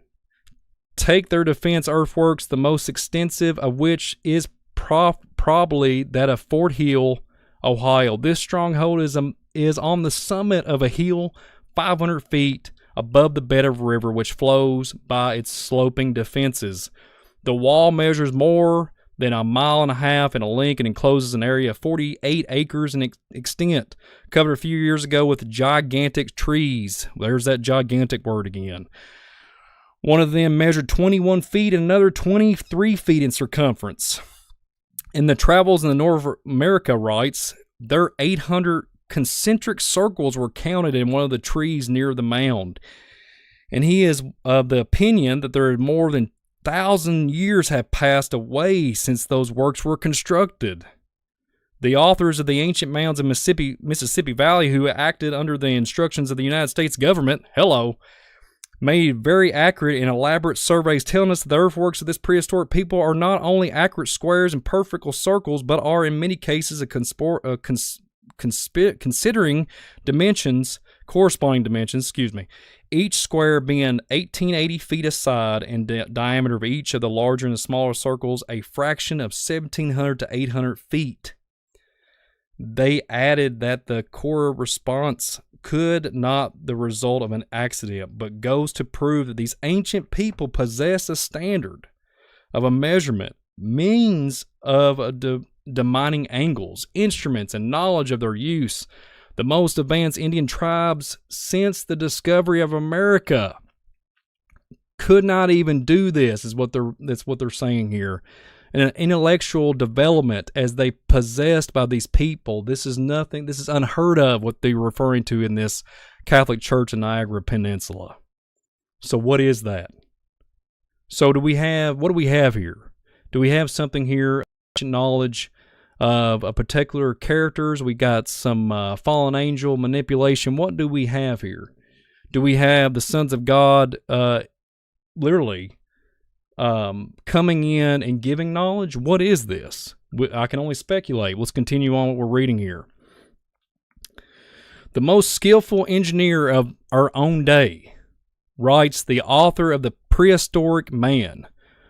take their defense earthworks, the most extensive of which is probably that of Fort Hill, Ohio. This stronghold is on the summit of a hill 500 feet above the bed of a river, which flows by its sloping defenses. The wall measures more than 1.5 miles in length and encloses an area of 48 acres in extent, covered a few years ago with gigantic trees. There's that gigantic word again. One of them measured 21 feet and another 23 feet in circumference. In the Travels in the North America writes, their 800 concentric circles were counted in one of the trees near the mound. And he is of the opinion that there are more than 1,000 years have passed away since those works were constructed. The authors of the ancient mounds in Mississippi Valley, who acted under the instructions of the United States government, made very accurate and elaborate surveys telling us that the earthworks of this prehistoric people are not only accurate squares and perfect circles, but are in many cases considering corresponding dimensions, each square being 1880 feet aside and diameter of each of the larger and the smaller circles a fraction of 1,700 to 800 feet. They added that the core response could not the result of an accident, but goes to prove that these ancient people possess a standard of a measurement, means of determining angles, instruments, and knowledge of their use. The most advanced Indian tribes since the discovery of America could not even do this, that's what they're saying here. And an intellectual development as they possessed by these people. This is unheard of, what they're referring to in this Catholic Church in Niagara Peninsula. So what is that? So what do we have here? Do we have something here, knowledge of a particular characters? We got some fallen angel manipulation. What do we have here? Do we have the sons of God literally coming in and giving knowledge? What is this? I can only speculate. Let's continue on what we're reading here. The most skillful engineer of our own day, writes the author of the Prehistoric Man,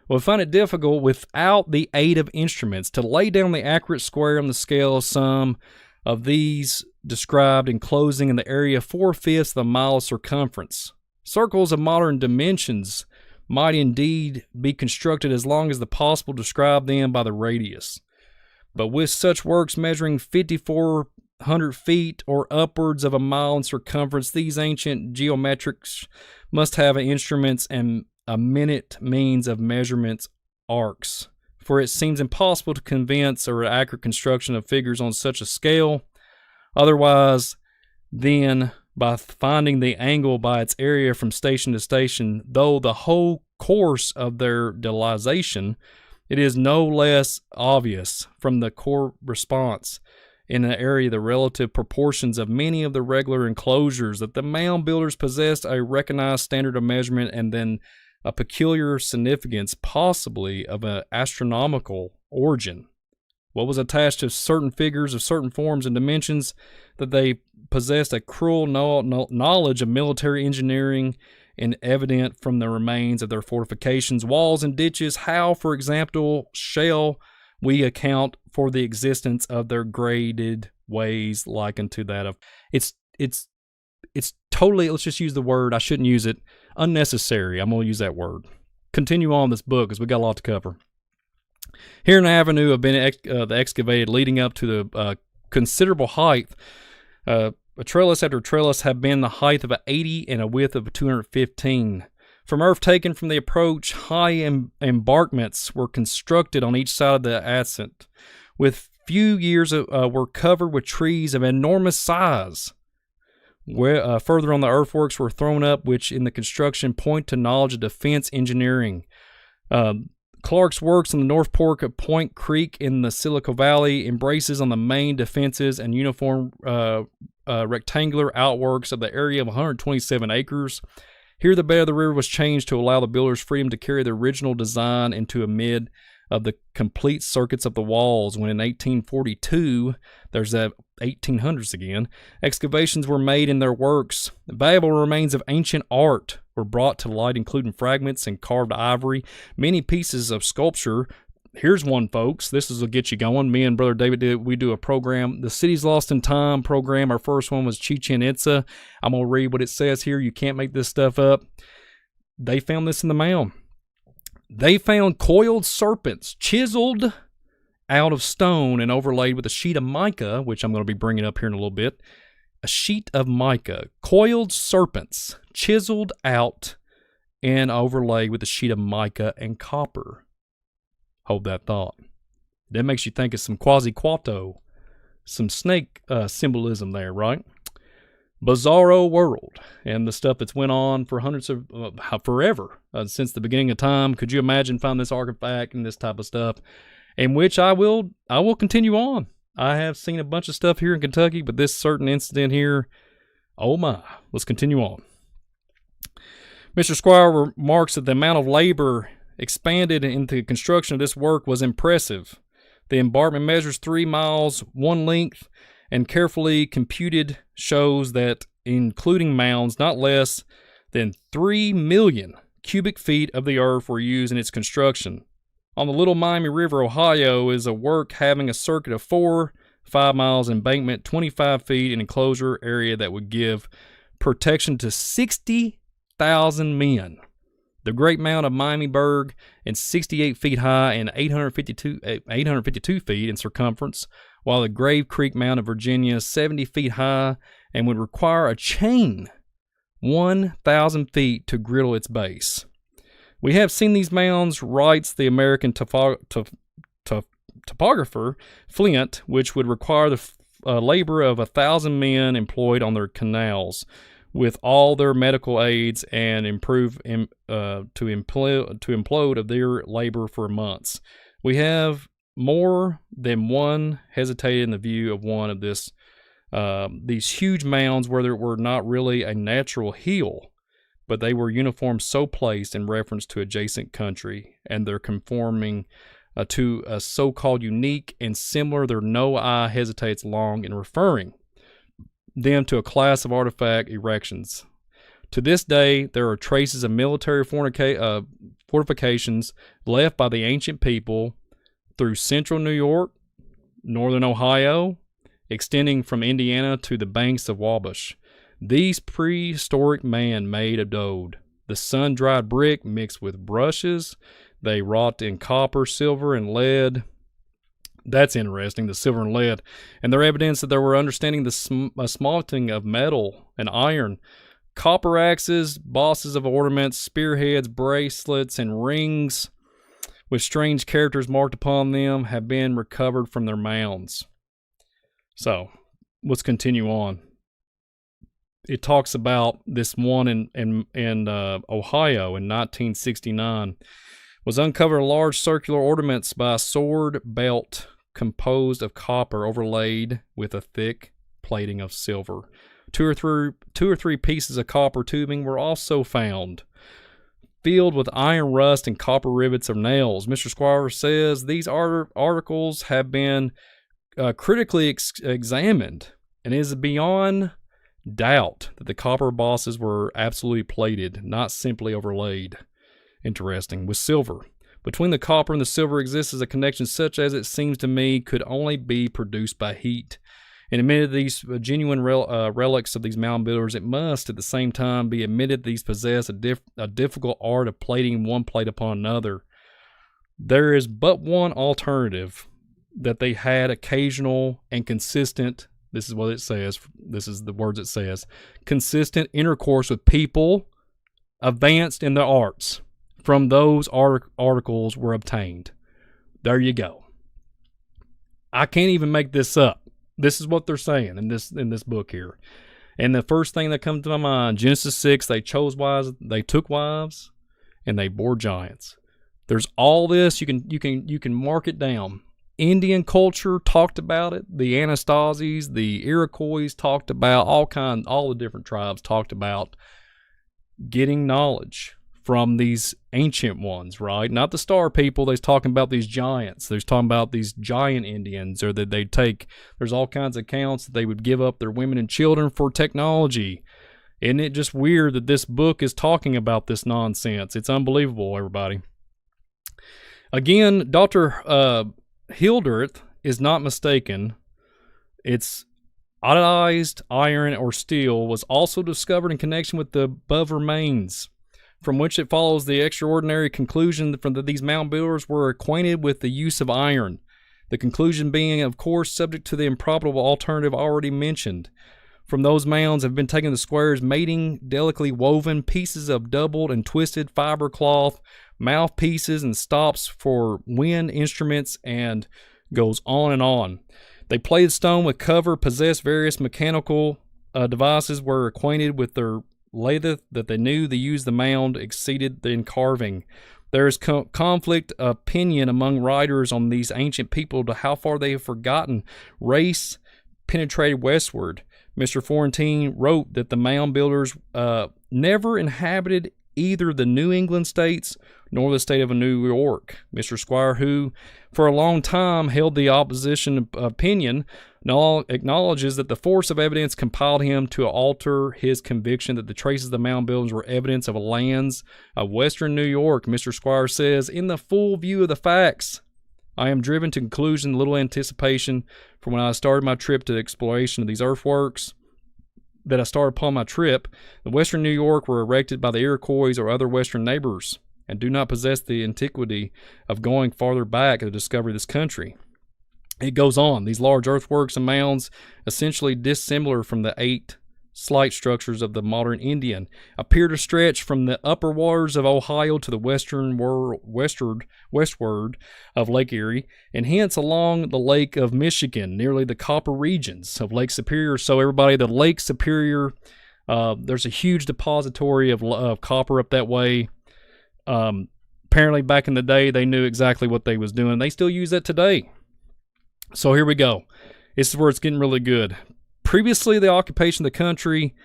will find it difficult without the aid of instruments to lay down the accurate square on the scale of some of these described enclosing in the area 4/5 of a mile circumference. Circles of modern dimensions might indeed be constructed as long as the possible describe them by the radius. But with such works measuring 5,400 feet or upwards of a mile in circumference, these ancient geometrics must have instruments and a minute means of measurements arcs, for it seems impossible to convince or accurate construction of figures on such a scale. Otherwise, then, by finding the angle by its area from station to station, though the whole course of their realization, it is no less obvious from the correspondence in the area the relative proportions of many of the regular enclosures that the mound builders possessed a recognized standard of measurement and then a peculiar significance, possibly of an astronomical origin. What was attached to certain figures of certain forms and dimensions, that they possessed a cruel knowledge of military engineering and evident from the remains of their fortifications, walls, and ditches. How, for example, shall we account for the existence of their graded ways like unto that of it's totally, let's just use the word, I shouldn't use it, unnecessary. I'm going to use that word. Continue on this book because we got a lot to cover. Here an avenue have been excavated leading up to the considerable height. A trellis after trellis have been the height of 80 and a width of 215. From earth taken from the approach, high embankments were constructed on each side of the ascent. With few years were covered with trees of enormous size. Where, further on, the earthworks were thrown up, which in the construction point to knowledge of defense engineering. Clark's works on the North Fork of Point Creek in the Silicon Valley embraces on the main defenses and uniform rectangular outworks of the area of 127 acres. Here the bed of the river was changed to allow the builders freedom to carry the original design into amid of the complete circuits of the walls, when in 1842, there's that 1800s again, excavations were made in their works. Valuable remains of ancient art were brought to light, including fragments and carved ivory, many pieces of sculpture. Here's one, folks. This will get you going. Me and Brother David we do a program, the Cities Lost in Time program. Our first one was Chichen Itza. I'm going to read what it says here. You can't make this stuff up. They found this in the mound. They found coiled serpents chiseled out of stone and overlaid with a sheet of mica, which I'm going to be bringing up here in a little bit. A sheet of mica, coiled serpents chiseled out and overlaid with a sheet of mica and copper. Hold that thought. That makes you think of some Quetzalcoatl, some snake symbolism there, right? Bizarro world, and the stuff that's went on for hundreds of forever since the beginning of time. Could you imagine finding this artifact and this type of stuff? In which I will continue on. I have seen a bunch of stuff here in Kentucky, but this certain incident here, oh my, let's continue on. Mr. Squire remarks that the amount of labor expanded into the construction of this work was impressive. The embankment measures 3 miles, 1 length, and carefully computed shows that, including mounds, not less than 3 million cubic feet of the earth were used in its construction. On the Little Miami River, Ohio, is a work having a circuit of 5 miles embankment, 25 feet in enclosure area that would give protection to 60,000 men. The Great Mound of Miamiburg, and 68 feet high and 852 feet in circumference, while the Grave Creek Mound of Virginia is 70 feet high and would require a chain 1,000 feet to griddle its base. We have seen these mounds, writes the American topographer Flint, which would require the labor of 1,000 men employed on their canals, with all their medical aids, and to implode of their labor for months. We have more than one hesitated in the view of one of these huge mounds where there were not really a natural hill, but they were uniform so placed in reference to adjacent country, and they're conforming to a so-called unique and similar there no eye hesitates long in referring. them to a class of artifact erections. To this day, there are traces of military fortifications left by the ancient people through central New York, northern Ohio, extending from Indiana to the banks of Wabash. These prehistoric man made abode. The sun-dried brick mixed with brushes. They wrought in copper, silver, and lead. That's interesting, the silver and lead. And their evidence that they were understanding the smelting of metal and iron. Copper axes, bosses of ornaments, spearheads, bracelets, and rings with strange characters marked upon them have been recovered from their mounds. So, let's continue on. It talks about this one in Ohio in 1969. Was uncovered large circular ornaments by a sword belt composed of copper overlaid with a thick plating of silver. Two or three pieces of copper tubing were also found, filled with iron rust and copper rivets or nails. Mr. Squire says these articles have been critically examined, and it is beyond doubt that the copper bosses were absolutely plated, not simply overlaid. Interesting. With silver. Between the copper and the silver exists a connection such as it seems to me could only be produced by heat. And admitted these genuine relics of these mound builders, it must at the same time be admitted these possess a difficult art of plating one plate upon another. There is but one alternative, that they had occasional and consistent, this is what it says, this is the words it says, consistent intercourse with people advanced in the arts. From those articles were obtained. There you go. I can't even make this up. This is what they're saying in this book here. And the first thing that comes to my mind, Genesis 6, they took wives, and they bore giants. There's all this, you can mark it down. Indian culture talked about it. The Anastasies, the Iroquois talked about, all the different tribes talked about getting knowledge from these ancient ones, right? Not the star people. They're talking about these giants. They're talking about these giant Indians, or that they'd take, there's all kinds of accounts that they would give up their women and children for technology. Isn't it just weird that this book is talking about this nonsense? It's unbelievable, everybody. Again, Dr. Hildreth is not mistaken. It's anodized iron or steel was also discovered in connection with the above remains, from which it follows the extraordinary conclusion that these mound builders were acquainted with the use of iron. The conclusion being, of course, subject to the improbable alternative already mentioned. From those mounds have been taken the squares, mating, delicately woven pieces of doubled and twisted fiber cloth, mouthpieces and stops for wind instruments, and goes on and on. They plated stone with cover, possessed various mechanical devices, were acquainted with their lathe, that they knew the use of the mound exceeded in carving. There is conflict of opinion among writers on these ancient people to how far they have forgotten race penetrated westward. Mr. Florentine wrote that the mound builders never inhabited either the New England states nor the state of New York. Mr. Squire, who for a long time held the opposition opinion, now acknowledges that the force of evidence compelled him to alter his conviction that the traces of the mound buildings were evidence of lands of western New York. Mr. Squire says, in the full view of the facts, I am driven to conclusion, little anticipation from when I started my trip to the exploration of these earthworks that I started upon my trip. The western New York were erected by the Iroquois or other western neighbors, and do not possess the antiquity of going farther back to discover this country. It goes on. These large earthworks and mounds, essentially dissimilar from the 8 slight structures of the modern Indian, appear to stretch from the upper waters of Ohio to the westward of Lake Erie, and hence along the Lake of Michigan, nearly the copper regions of Lake Superior. So everybody, the Lake Superior, there's a huge depository of copper up that way. Apparently back in the day, they knew exactly what they was doing. They still use that today. So here we go. This is where it's getting really good. Previously, the occupation of the country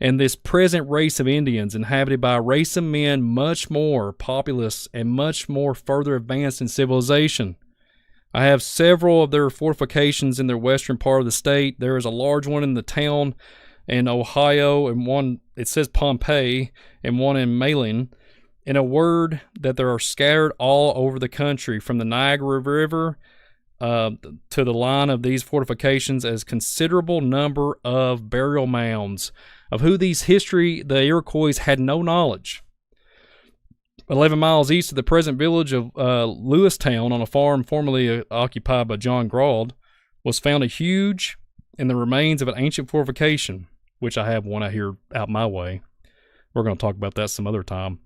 and this present race of Indians inhabited by a race of men much more populous and much more further advanced in civilization. I have several of their fortifications in their western part of the state. There is a large one in the town in Ohio, and one, it says Pompeii, and one in Malin. In a word, that there are scattered all over the country, from the Niagara River to the line of these fortifications, as considerable number of burial mounds, of who these history the Iroquois had no knowledge. 11 miles east of the present village of Lewistown, on a farm formerly occupied by John Grauld, was found a huge and the remains of an ancient fortification, which I have one out here out my way. We're going to talk about that some other time.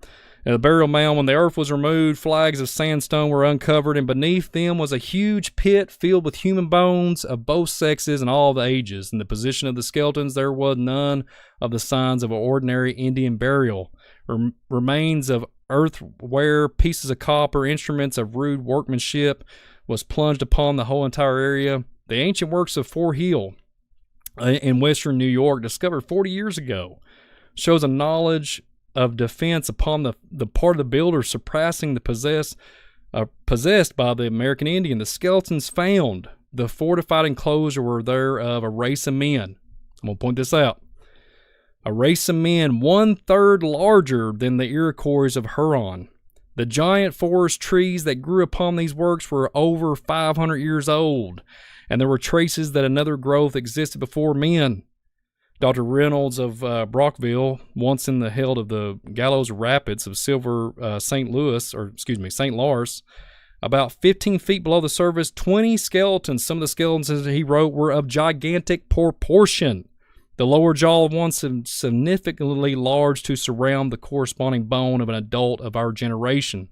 In the burial mound, when the earth was removed, flags of sandstone were uncovered, and beneath them was a huge pit filled with human bones of both sexes and all the ages. In the position of the skeletons, there was none of the signs of an ordinary Indian burial. Remains of earthware, pieces of copper, instruments of rude workmanship was plunged upon the whole entire area. The ancient works of Fort Hill in western New York, discovered 40 years ago, shows a knowledge of defense upon the part of the builder surpassing the possessed by the American Indian. The skeletons found, the fortified enclosure were there of a race of men. I'm going to point this out. A race of men 1/3 larger than the Iroquois of Huron. The giant forest trees that grew upon these works were over 500 years old, and there were traces that another growth existed before men. Dr. Reynolds of Brockville, once in the held of the Gallows Rapids of St. Lars, about 15 feet below the surface, 20 skeletons. Some of the skeletons that he wrote were of gigantic proportion. The lower jaw of one significantly large to surround the corresponding bone of an adult of our generation.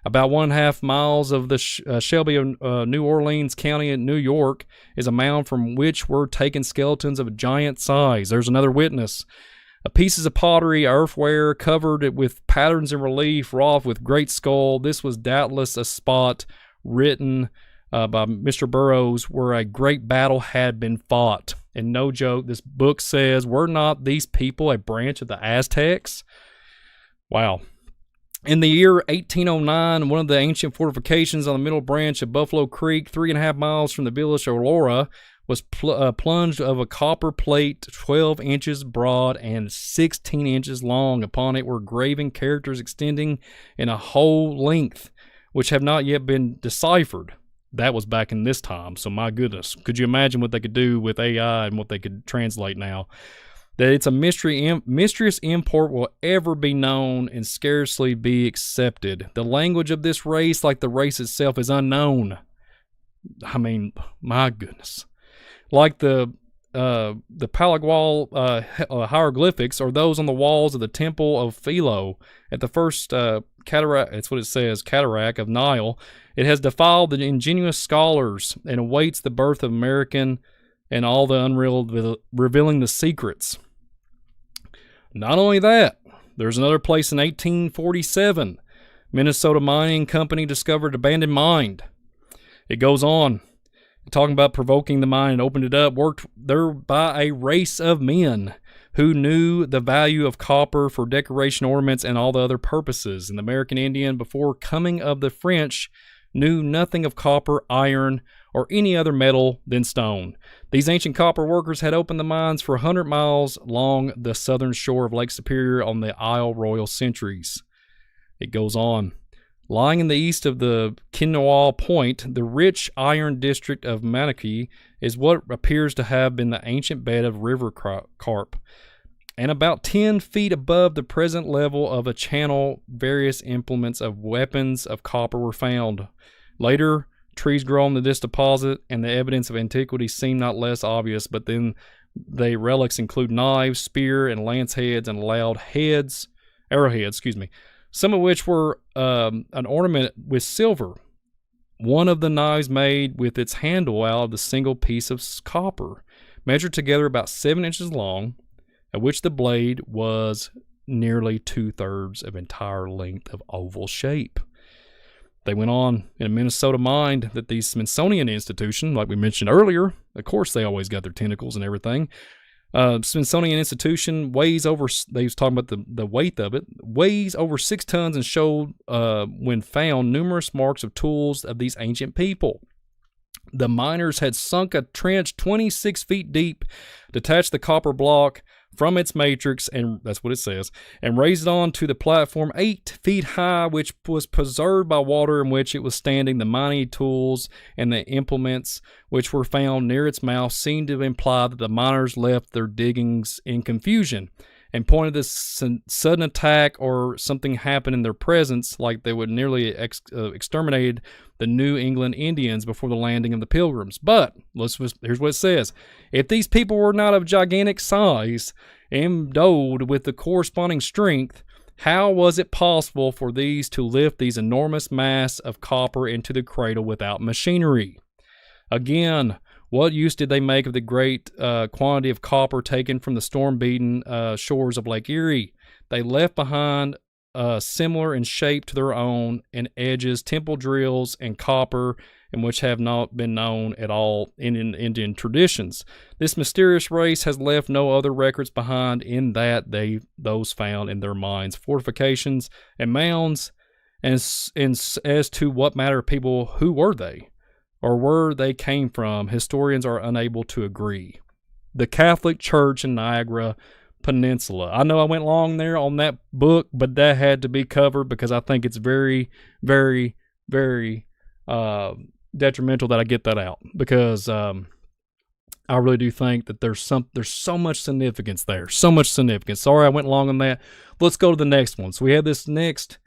About 1.5 miles of the Shelby of New Orleans County in New York is a mound from which were taken skeletons of giant size. There's another witness. Pieces of pottery, earthware, covered with patterns in relief, wrought with great skull. This was doubtless a spot written by Mr. Burroughs where a great battle had been fought. And no joke, this book says, were not these people a branch of the Aztecs? Wow. In the year 1809, one of the ancient fortifications on the middle branch of Buffalo Creek, 3.5 miles from the village of Aurora, was plunged of a copper plate 12 inches broad and 16 inches long. Upon it were graven characters extending in a whole length, which have not yet been deciphered. That was back in this time, so my goodness. Could you imagine what they could do with AI and what they could translate now? That it's a mysterious import will ever be known and scarcely be accepted. The language of this race, like the race itself, is unknown. I mean, my goodness. Like the Palagwal hieroglyphics, or those on the walls of the Temple of Philo at the first cataract, that's what it says, cataract of Nile. It has defiled the ingenious scholars and awaits the birth of American and all the unreal, revealing the secrets. Not only that, there's another place in 1847. Minnesota Mining Company discovered abandoned mine. It goes on, talking about provoking the mine and opened it up, worked there by a race of men who knew the value of copper for decoration ornaments and all the other purposes. And the American Indian, before coming of the French, knew nothing of copper, iron, or any other metal than stone. These ancient copper workers had opened the mines for 100 miles along the southern shore of Lake Superior on the Isle Royal centuries. It goes on. Lying in the east of the Kinawal Point, the rich iron district of Mica is what appears to have been the ancient bed of river carp. And about 10 feet above the present level of a channel, various implements of weapons of copper were found. Later, trees grow on this deposit, and the evidence of antiquity seemed not less obvious, but then the relics include knives, spear, and lance heads, and arrowheads, some of which were an ornament with silver. One of the knives made with its handle out of the single piece of copper, measured together about 7 inches long, at which the blade was nearly 2/3 of entire length of oval shape. They went on in a Minnesota mine that the Smithsonian Institution, like we mentioned earlier, of course they always got their tentacles and everything. Smithsonian Institution weighs over, they was talking about the weight of it, weighs over 6 tons and showed, when found, numerous marks of tools of these ancient people. The miners had sunk a trench 26 feet deep, detached the copper block from its matrix, and that's what it says, and raised it on to the platform 8 feet high, which was preserved by water in which it was standing. The mining tools and the implements which were found near its mouth seemed to imply that the miners left their diggings in confusion and pointed this sudden attack or something happened in their presence, like they would nearly exterminated the New England Indians before the landing of the Pilgrims. But here's what it says: if these people were not of gigantic size, endowed with the corresponding strength, how was it possible for these to lift these enormous mass of copper into the cradle without machinery? Again, what use did they make of the great quantity of copper taken from the storm-beaten shores of Lake Erie? They left behind similar in shape to their own, in edges, temple drills, and copper, and which have not been known at all in Indian traditions. This mysterious race has left no other records behind in that those found in their minds, fortifications, and mounds, and as to what matter of people, who were they? Or where they came from, historians are unable to agree. The Catholic Church in Niagara Peninsula. I know I went long there on that book, but that had to be covered because I think it's very, very, very detrimental that I get that out, because I really do think that there's so much significance there. So much significance. Sorry I went long on that. Let's go to the next one. So we have this next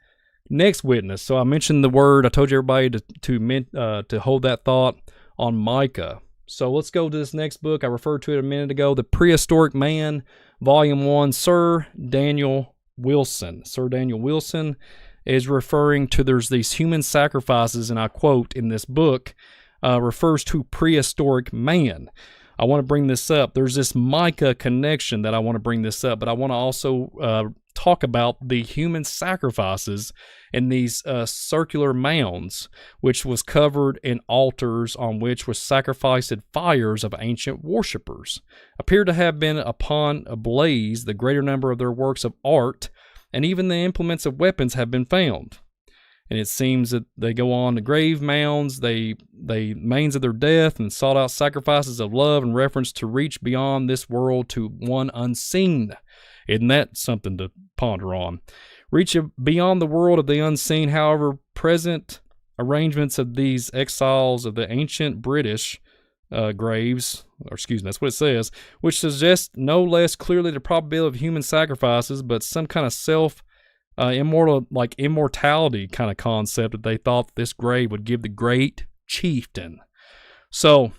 witness. So I mentioned the word. I told you everybody to hold that thought on Mica. So let's go to this next book. I referred to it a minute ago, The Prehistoric Man, Volume 1, Sir Daniel Wilson. Sir Daniel Wilson is referring to, there's these human sacrifices, and I quote in this book, refers to prehistoric man. I want to bring this up. There's this Mica connection that I want to bring this up, but I want to also talk about the human sacrifices in these circular mounds, which was covered in altars on which was sacrificed fires of ancient worshippers. Appear to have been upon a blaze the greater number of their works of art, and even the implements of weapons have been found. And it seems that they go on to grave mounds, they mains of their death, and sought out sacrifices of love in reference to reach beyond this world to one unseen. Isn't that something to ponder on? Reach beyond the world of the unseen, however, present arrangements of these exiles of the ancient British graves, or excuse me, that's what it says, which suggests no less clearly the probability of human sacrifices, but some kind of immortality kind of concept that they thought this grave would give the great chieftain. So,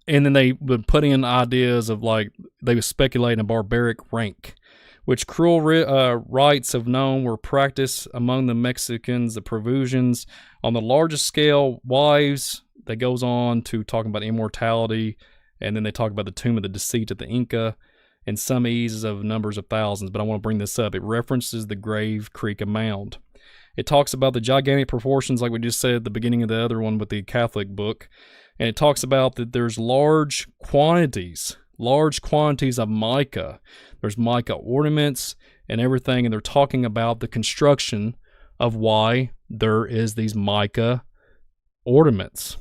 and then they would put in ideas of, like, they would speculate in a barbaric rank, which cruel rites of known were practiced among the Mexicans, the Peruvians. On the largest scale, wives, that goes on to talking about immortality, and then they talk about the tomb of the deceit of the Inca, and some eases of numbers of thousands, but I want to bring this up. It references the Grave Creek Mound. It talks about the gigantic proportions, like we just said at the beginning of the other one with the Catholic book, and it talks about that there's large quantities of mica. There's mica ornaments and everything, and they're talking about the construction of why there is these mica ornaments.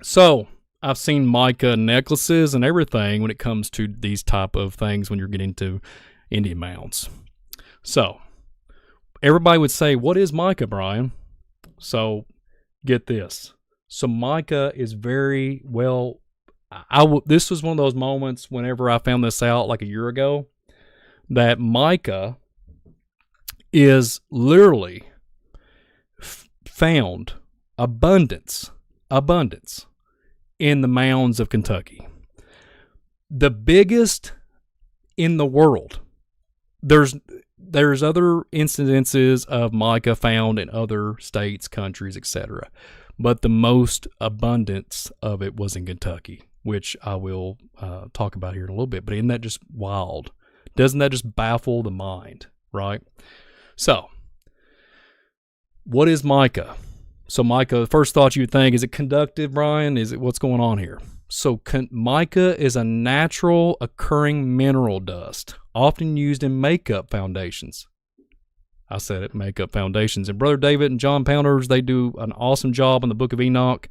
So I've seen mica necklaces and everything when it comes to these type of things when you're getting to Indian mounds. So everybody would say, what is mica, Brian? So get this. So mica is very well, this was one of those moments whenever I found this out like a year ago, that mica is literally found abundance in the mounds of Kentucky. The biggest in the world. There's other incidences of mica found in other states, countries, etc. But the most abundance of it was in Kentucky, which I will talk about here in a little bit. But isn't that just wild? Doesn't that just baffle the mind, right? So, what is mica? So mica, the first thought you would think, is it conductive, Brian? Is it, what's going on here? So mica is a natural occurring mineral dust, often used in makeup foundations. I said it, makeup foundations. And Brother David and John Pounders, they do an awesome job in the Book of Enoch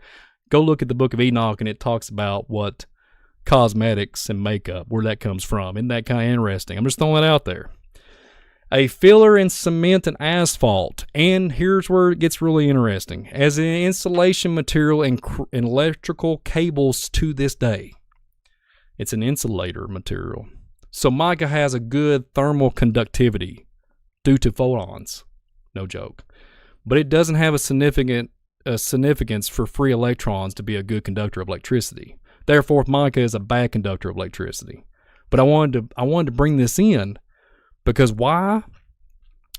Go look at the Book of Enoch, and it talks about what cosmetics and makeup, where that comes from. Isn't that kind of interesting? I'm just throwing that out there. A filler in cement and asphalt. And here's where it gets really interesting. As an insulation material in electrical cables to this day. It's an insulator material. So mica has a good thermal conductivity due to photons. No joke. But it doesn't have a significance for free electrons to be a good conductor of electricity. Therefore, mica is a bad conductor of electricity. But I wanted to bring this in because why?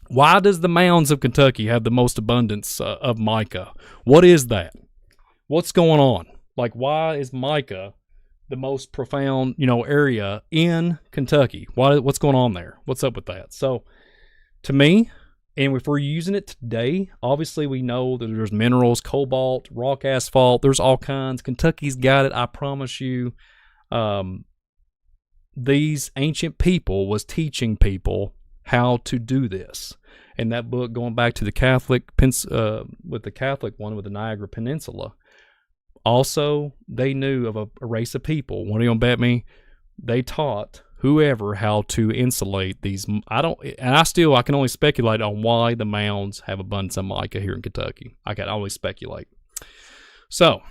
Why does the Mounds of Kentucky have the most abundance of mica? What is that? What's going on? Like, why is mica the most profound, area in Kentucky? What's going on there? What's up with that? So, to me, and if we're using it today, obviously we know that there's minerals, cobalt, rock asphalt. There's all kinds. Kentucky's got it. I promise you. These ancient people was teaching people how to do this. And that book, going back to the Catholic, with the Catholic one with the Niagara Peninsula, also they knew of a race of people. One of you bet me? They taught whoever how to insulate these. I can only speculate on why the Mounds have abundance of mica here in Kentucky. I can only speculate. So,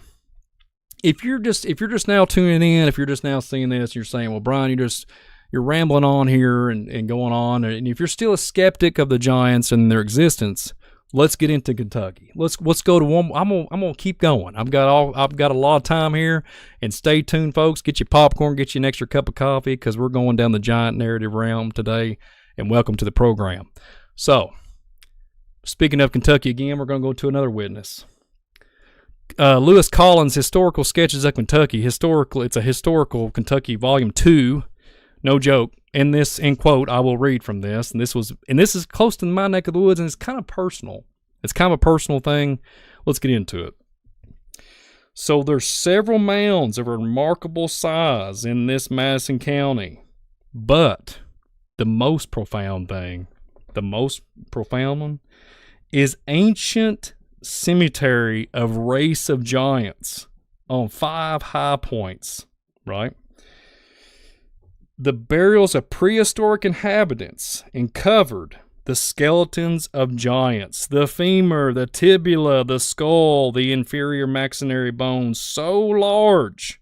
if you're just now tuning in, if you're just now seeing this, you're saying, well, Brian, you're rambling on here and going on. And if you're still a skeptic of the giants and their existence, let's get into Kentucky. Let's go to one. I'm gonna keep going. I've got a lot of time here, and stay tuned, folks. Get your popcorn, get you an extra cup of coffee, because we're going down the giant narrative realm today. And welcome to the program. So, speaking of Kentucky again, we're gonna go to another witness. Lewis Collins' Historical Sketches of Kentucky. It's a historical Kentucky, Volume 2. No joke. In quote, I will read from this. And this is close to my neck of the woods, and it's kind of personal. It's kind of a personal thing. Let's get into it. So there's several mounds of remarkable size in this Madison County. But the most profound one, is ancient cemetery of race of giants on 5 high points, right? The burials of prehistoric inhabitants uncovered the skeletons of giants, the femur, the tibia, the skull, the inferior maxillary bones, so large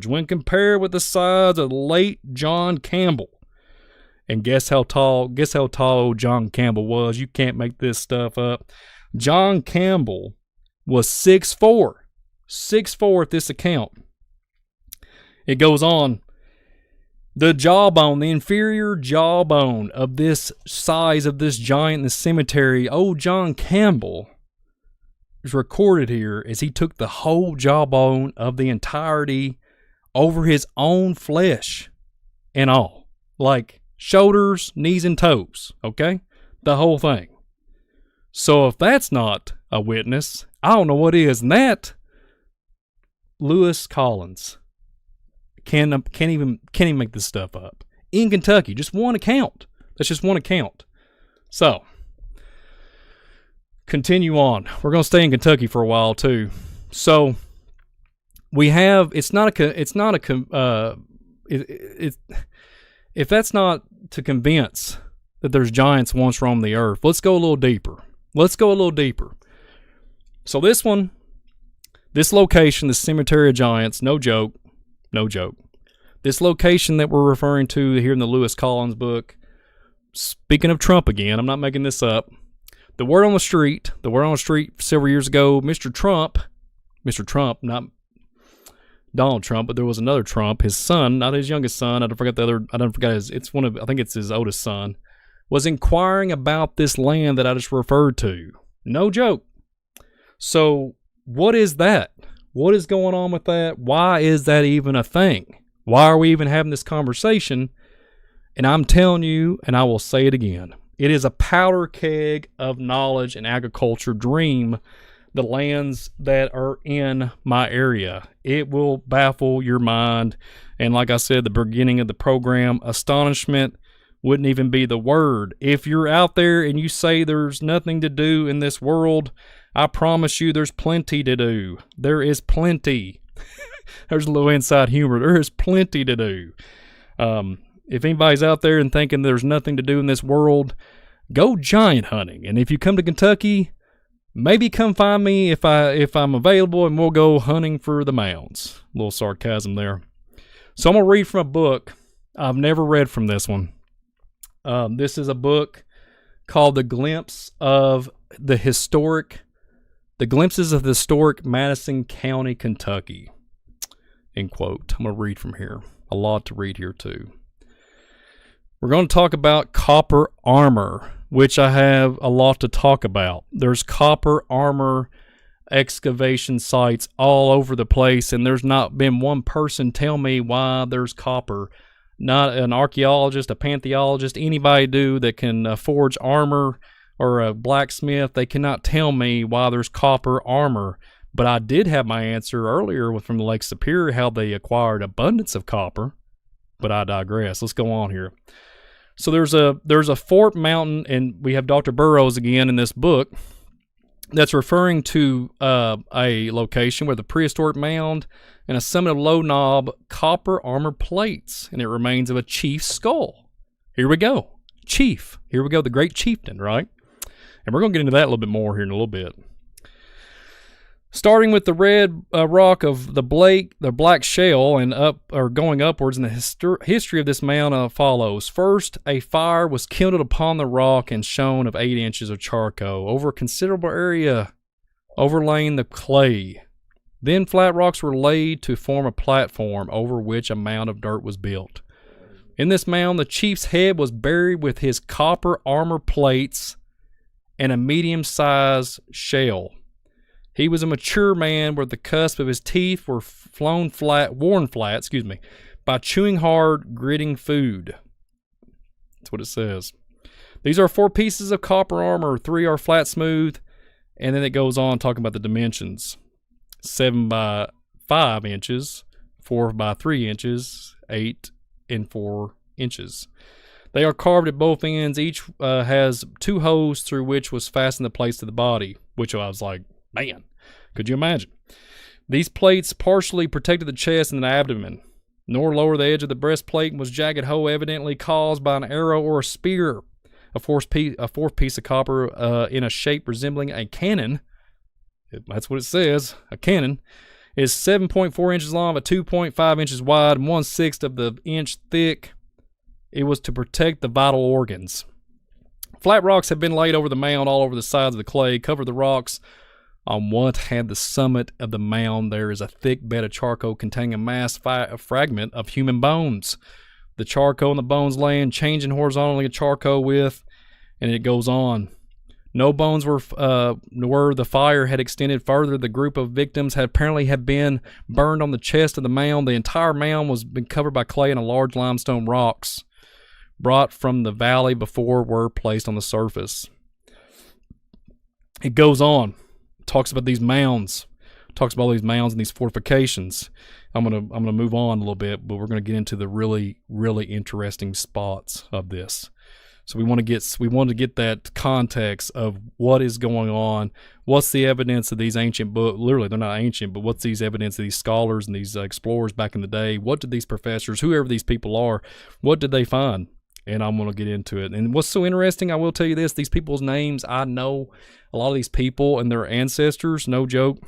when compared with the size of the late John Campbell. And guess how tall old John Campbell was? You can't make this stuff up. John Campbell was 6'4". 6'4" at this account. It goes on. The jawbone, the inferior jawbone of this size of this giant in the cemetery, old John Campbell, is recorded here as he took the whole jawbone of the entirety over his own flesh and all. Like shoulders, knees, and toes, okay? The whole thing. So if that's not a witness, I don't know what is. And that, Lewis Collins can't even make this stuff up. In Kentucky, just one account. That's just one account. So, continue on. We're going to stay in Kentucky for a while too. So, we have. If that's not to convince that there's giants once roamed the earth, let's go a little deeper. So this location, the Cemetery of Giants, no joke. This location that we're referring to here in the Lewis Collins book, speaking of Trump again, I'm not making this up. The word on the street several years ago, Mr. Trump, not Donald Trump, but there was another Trump, his son, not his youngest son, I think it's his oldest son, was inquiring about this land that I just referred to. No joke. So, what is that? What is going on with that? Why is that even a thing? Why are we even having this conversation? And I'm telling you, and I will say it again, it is a powder keg of knowledge and agriculture dream, the lands that are in my area. It will baffle your mind. And like I said at the beginning of the program, astonishment wouldn't even be the word. If you're out there and you say there's nothing to do in this world, I promise you there's plenty to do. There is plenty. There's a little inside humor. There is plenty to do. If anybody's out there and thinking there's nothing to do in this world, go giant hunting. And if you come to Kentucky, maybe come find me if I'm available, and we'll go hunting for the mounds. A little sarcasm there. So I'm going to read from a book. I've never read from this one. This is a book called The Glimpses of the Historic Madison County, Kentucky. End quote. I'm going to read from here. A lot to read here too. We're going to talk about copper armor, which I have a lot to talk about. There's copper armor excavation sites all over the place, and there's not been one person tell me why there's copper. Not an archaeologist, a pantheologist, anybody that can forge armor, or a blacksmith. They cannot tell me why there's copper armor. But I did have my answer earlier from the Lake Superior, how they acquired abundance of copper. But I digress. Let's go on here. So there's a Fort Mountain, and we have Dr. Burroughs again in this book that's referring to a location with a prehistoric mound and a summit of low knob copper armor plates, and it remains of a chief's skull. Here we go. Chief. Here we go. The great chieftain, right? And we're going to get into that a little bit more here in a little bit. Starting with the red rock of the black shale, and going upwards in the history of this mound follows. First, a fire was kindled upon the rock and shone of 8 inches of charcoal over a considerable area, overlaying the clay. Then flat rocks were laid to form a platform over which a mound of dirt was built. In this mound, the chief's head was buried with his copper armor plates and a medium-sized shell. He was a mature man where the cusp of his teeth were worn flat, by chewing hard, gritting food. That's what it says. These are 4 pieces of copper armor. 3 are flat smooth, and then it goes on talking about the dimensions. 7 by 5 inches, 4 by 3 inches, 8 and 4 inches. They are carved at both ends. Each has 2 holes through which was fastened the plates to the body, which I was like, man, could you imagine? These plates partially protected the chest and the abdomen, nor lower the edge of the breastplate was jagged hole evidently caused by an arrow or a spear. A fourth piece of copper in a shape resembling a cannon, that's what it says, a cannon, is 7.4 inches long, but 2.5 inches wide, and 1/6 of the inch thick. It was to protect the vital organs. Flat rocks have been laid over the mound all over the sides of the clay, covered the rocks. On what had the summit of the mound, there is a thick bed of charcoal containing a mass fragment of human bones. The charcoal and the bones laying, changing horizontally a charcoal with, and it goes on. No bones were where the fire had extended further. The group of victims had apparently been burned on the chest of the mound. The entire mound was been covered by clay and a large limestone rocks brought from the valley before were placed on the surface. It goes on. Talks about these mounds, talks about all these mounds and these fortifications. I'm gonna move on a little bit, but we're gonna get into the really, really interesting spots of this. So we want to get that context of what is going on. What's the evidence of these ancient books? Literally, they're not ancient, but what's these evidence of these scholars and these explorers back in the day? What did these professors, whoever these people are, what did they find? And I'm going to get into it. And what's so interesting, I will tell you this, these people's names, I know a lot of these people and their ancestors, no joke.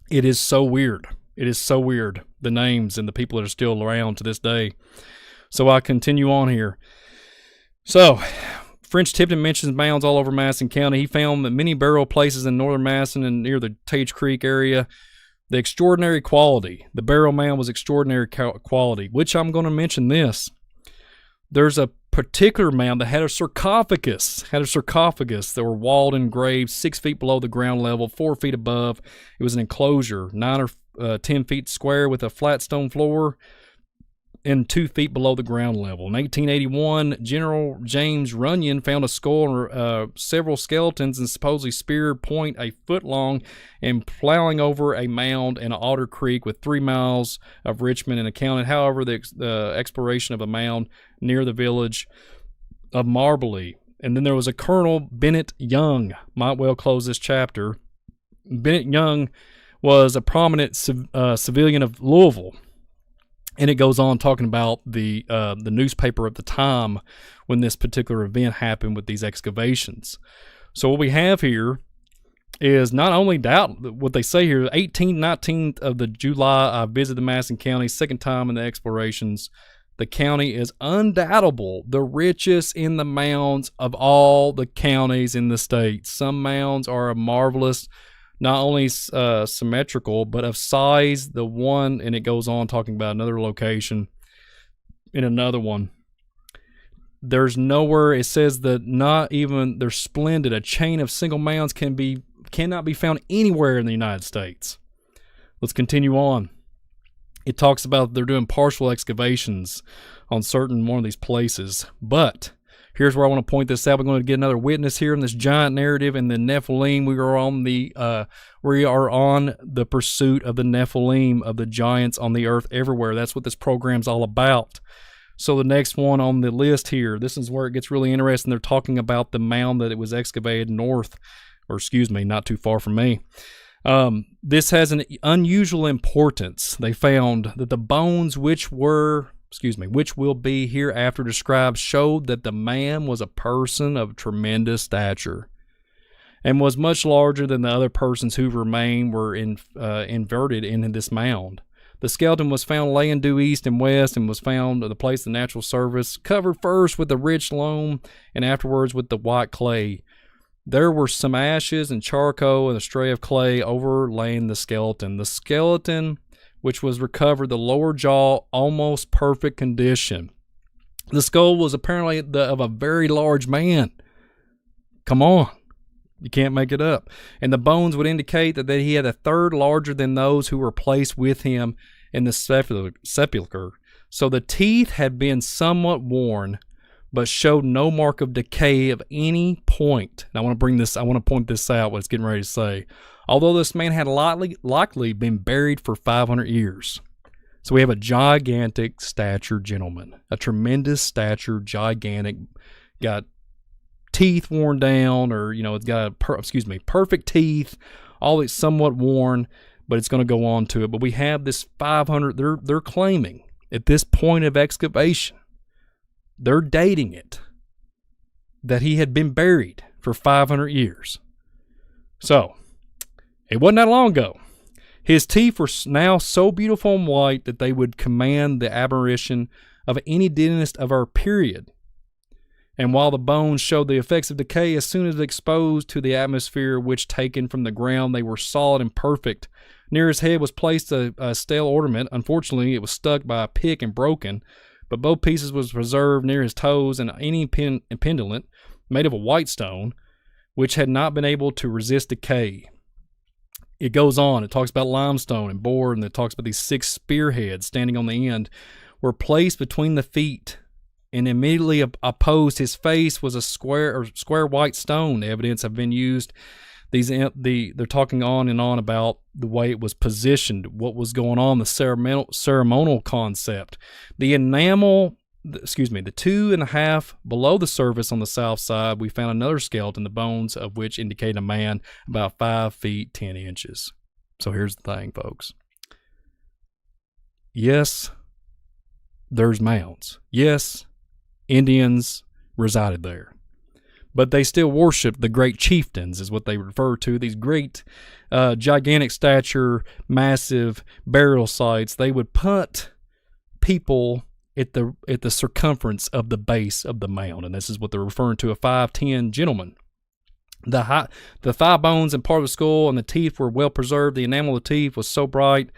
It is so weird. It is so weird, the names and the people that are still around to this day. So I continue on here. So, French Tipton mentions mounds all over Madison County. He found that many burial places in northern Madison and near the Tage Creek area. The extraordinary quality. The burial mound was extraordinary quality, which I'm going to mention this. There's a particular mound that had a sarcophagus. That were walled and engraved 6 feet below the ground level, 4 feet above. It was an enclosure, 9 or 10 feet square with a flat stone floor and 2 feet below the ground level. In 1881, General James Runyon found a skull and several skeletons and supposedly spear point a foot long and plowing over a mound in Otter Creek with 3 miles of Richmond and accounted. However, the exploration of a mound near the village of marbly. And then there was a Colonel Bennett Young. Might well close this chapter. Bennett Young was a prominent civilian of Louisville. And it goes on talking about the newspaper at the time when this particular event happened with these excavations. So what we have here is not only what they say here, 18th, 19th of the July, I visited Madison County, second time in the explorations. The county is undoubtable the richest in the mounds of all the counties in the state. Some mounds are a marvelous, not only symmetrical, but of size. The one, and it goes on talking about another location in another one. There's nowhere, it says that not even, they're splendid. A chain of single mounds cannot be found anywhere in the United States. Let's continue on. It talks about they're doing partial excavations on one of these places. But here's where I want to point this out. We're going to get another witness here in this giant narrative in the Nephilim. We are on the pursuit of the Nephilim, of the giants on the earth everywhere. That's what this program's all about. So the next one on the list here, this is where it gets really interesting. They're talking about the mound that it was excavated not too far from me. This has an unusual importance. They found that the bones which will be hereafter described showed that the man was a person of tremendous stature and was much larger than the other persons who remained were inverted into this mound. The skeleton was found laying due east and west and was found at the place of natural service, covered first with the rich loam and afterwards with the white clay. There were some ashes and charcoal and a stray of clay overlaying the skeleton. The skeleton, which was recovered, the lower jaw, almost perfect condition. The skull was apparently of a very large man. Come on. You can't make it up. And the bones would indicate that he had a third larger than those who were placed with him in the sepulchre. So the teeth had been somewhat worn, but showed no mark of decay of any point. And I want to point this out, what it's getting ready to say. Although this man had likely been buried for 500 years. So we have a gigantic stature gentleman, a tremendous stature, gigantic, got teeth worn down, or, it's got perfect teeth, all it's somewhat worn, but it's going to go on to it. But we have this 500, they're claiming at this point of excavation, they're dating it, that he had been buried for 500 years. So, it wasn't that long ago. His teeth were now so beautiful and white that they would command the admiration of any dentist of our period. And while the bones showed the effects of decay, as soon as exposed to the atmosphere which taken from the ground, they were solid and perfect. Near his head was placed a stale ornament. Unfortunately, it was stuck by a pick and broken, but both pieces was preserved near his toes, and any pendant made of a white stone, which had not been able to resist decay. It goes on. It talks about limestone and board, and it talks about these 6 spearheads standing on the end were placed between the feet, and immediately opposed his face was a square white stone. The evidence have been used. They're talking on and on about the way it was positioned, what was going on, the ceremonial concept. The 2.5 below the surface on the south side, we found another skeleton, the bones of which indicate a man about 5 feet 10 inches. So here's the thing, folks. Yes, there's mounds. Yes, Indians resided there. But they still worship the great chieftains, is what they refer to. These great, gigantic stature, massive burial sites. They would put people at the circumference of the base of the mound, and this is what they're referring to, a 5'10" gentleman. The thigh bones and part of the skull and the teeth were well preserved. The enamel of the teeth was so bright,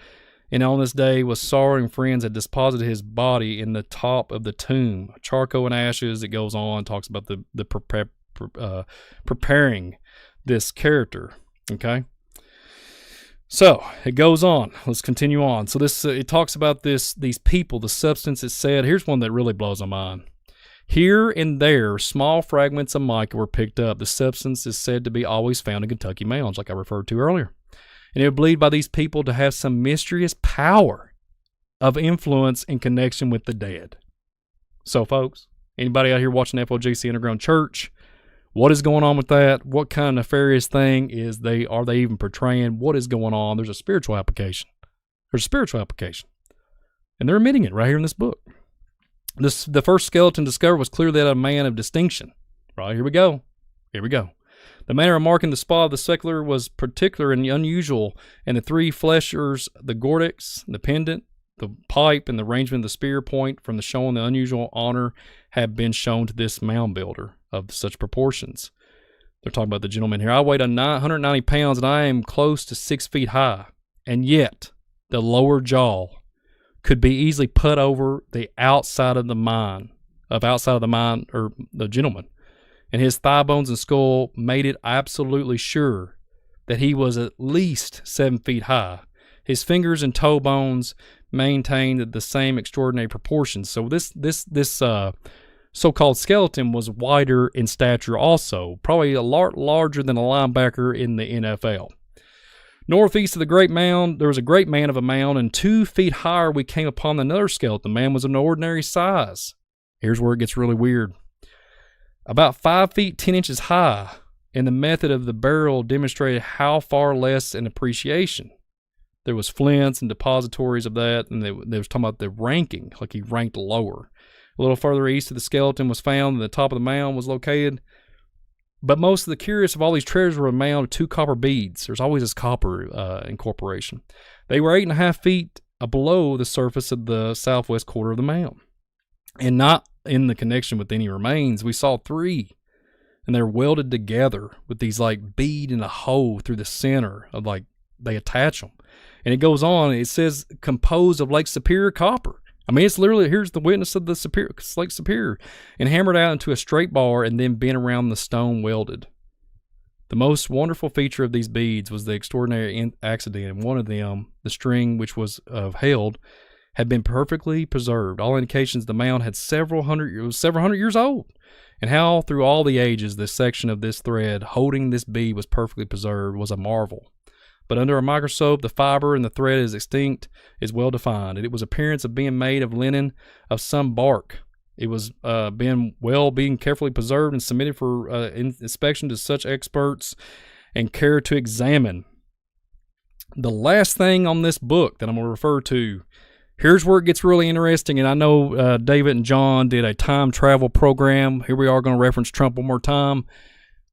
and on this day was sorrowing friends had deposited his body in the top of the tomb. Charcoal and ashes. It goes on, talks about the preparing this character. Okay, so it goes on. Let's continue on. So this it talks about these people, the substance. It said, here's one that really blows my mind. Here and there, small fragments of mica were picked up. The substance is said to be always found in Kentucky mounds, like I referred to earlier, and it was believed by these people to have some mysterious power of influence in connection with the dead. So, folks, Anybody out here watching FOJC Underground Church? What is going on with that? What kind of nefarious thing are they even portraying? What is going on? There's a spiritual application. And they're admitting it right here in this book. The first skeleton discovered was clearly that of a man of distinction. Right, here we go. The manner of marking the spot of the secular was particular and unusual, and the three fleshers, the gordex, the pendant, the pipe, and the arrangement of the spear point from the showing the unusual honor have been shown to this mound builder of such proportions. They're talking about the gentleman here. I weighed 190 pounds, and I am close to 6 feet high, and yet the lower jaw could be easily put over the outside of the mind, or the gentleman. And his thigh bones and skull made it absolutely sure that he was at least 7 feet high. His fingers and toe bones maintained the same extraordinary proportions. So this so-called skeleton was wider in stature also, probably a lot larger than a linebacker in the NFL. Northeast of the Great Mound, there was a great man of a mound, and 2 feet higher we came upon another skeleton. The man was an ordinary size. Here's where it gets really weird. About 5 feet 10 inches high, and the method of the burial demonstrated how far less in appreciation. There was flints and depositories of that, and they was talking about the ranking, like he ranked lower. A little further east of the skeleton was found, and the top of the mound was located. But most of the curious of all these treasures were a mound of 2 copper beads. There's always this copper incorporation. They were 8.5 feet below the surface of the southwest quarter of the mound. And not in the connection with any remains. We saw 3, and they're welded together with these like bead in a hole through the center of like they attach them. And it goes on, it says composed of Lake Superior copper. I mean, it's literally, here's the witness of the Lake Superior, and hammered out into a straight bar and then bent around the stone welded. The most wonderful feature of these beads was the extraordinary accident, and one of them, the string which was held, had been perfectly preserved. All indications the mound had several hundred years old, and how through all the ages this section of this thread holding this bead was perfectly preserved was a marvel. But under a microscope, the fiber and the thread is well defined. It was appearance of being made of linen of some bark. It was being carefully preserved and submitted for inspection to such experts and care to examine. The last thing on this book that I'm going to refer to, here's where it gets really interesting, and I know David and John did a time travel program. Here we are going to reference Trump one more time.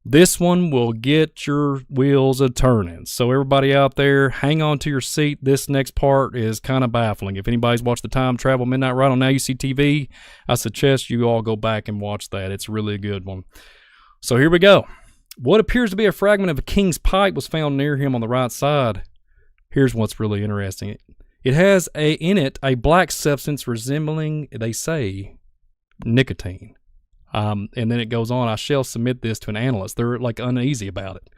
This one will get your wheels a-turning. So everybody out there, hang on to your seat. This next part is kind of baffling. If anybody's watched the Time Travel Midnight Ride on Now You See TV, I suggest you all go back and watch that. It's really a good one. So here we go. What appears to be a fragment of a king's pipe was found near him on the right side. Here's what's really interesting. It has in it a black substance resembling, they say, nicotine. And then it goes on, I shall submit this to an analyst. They're like uneasy about it.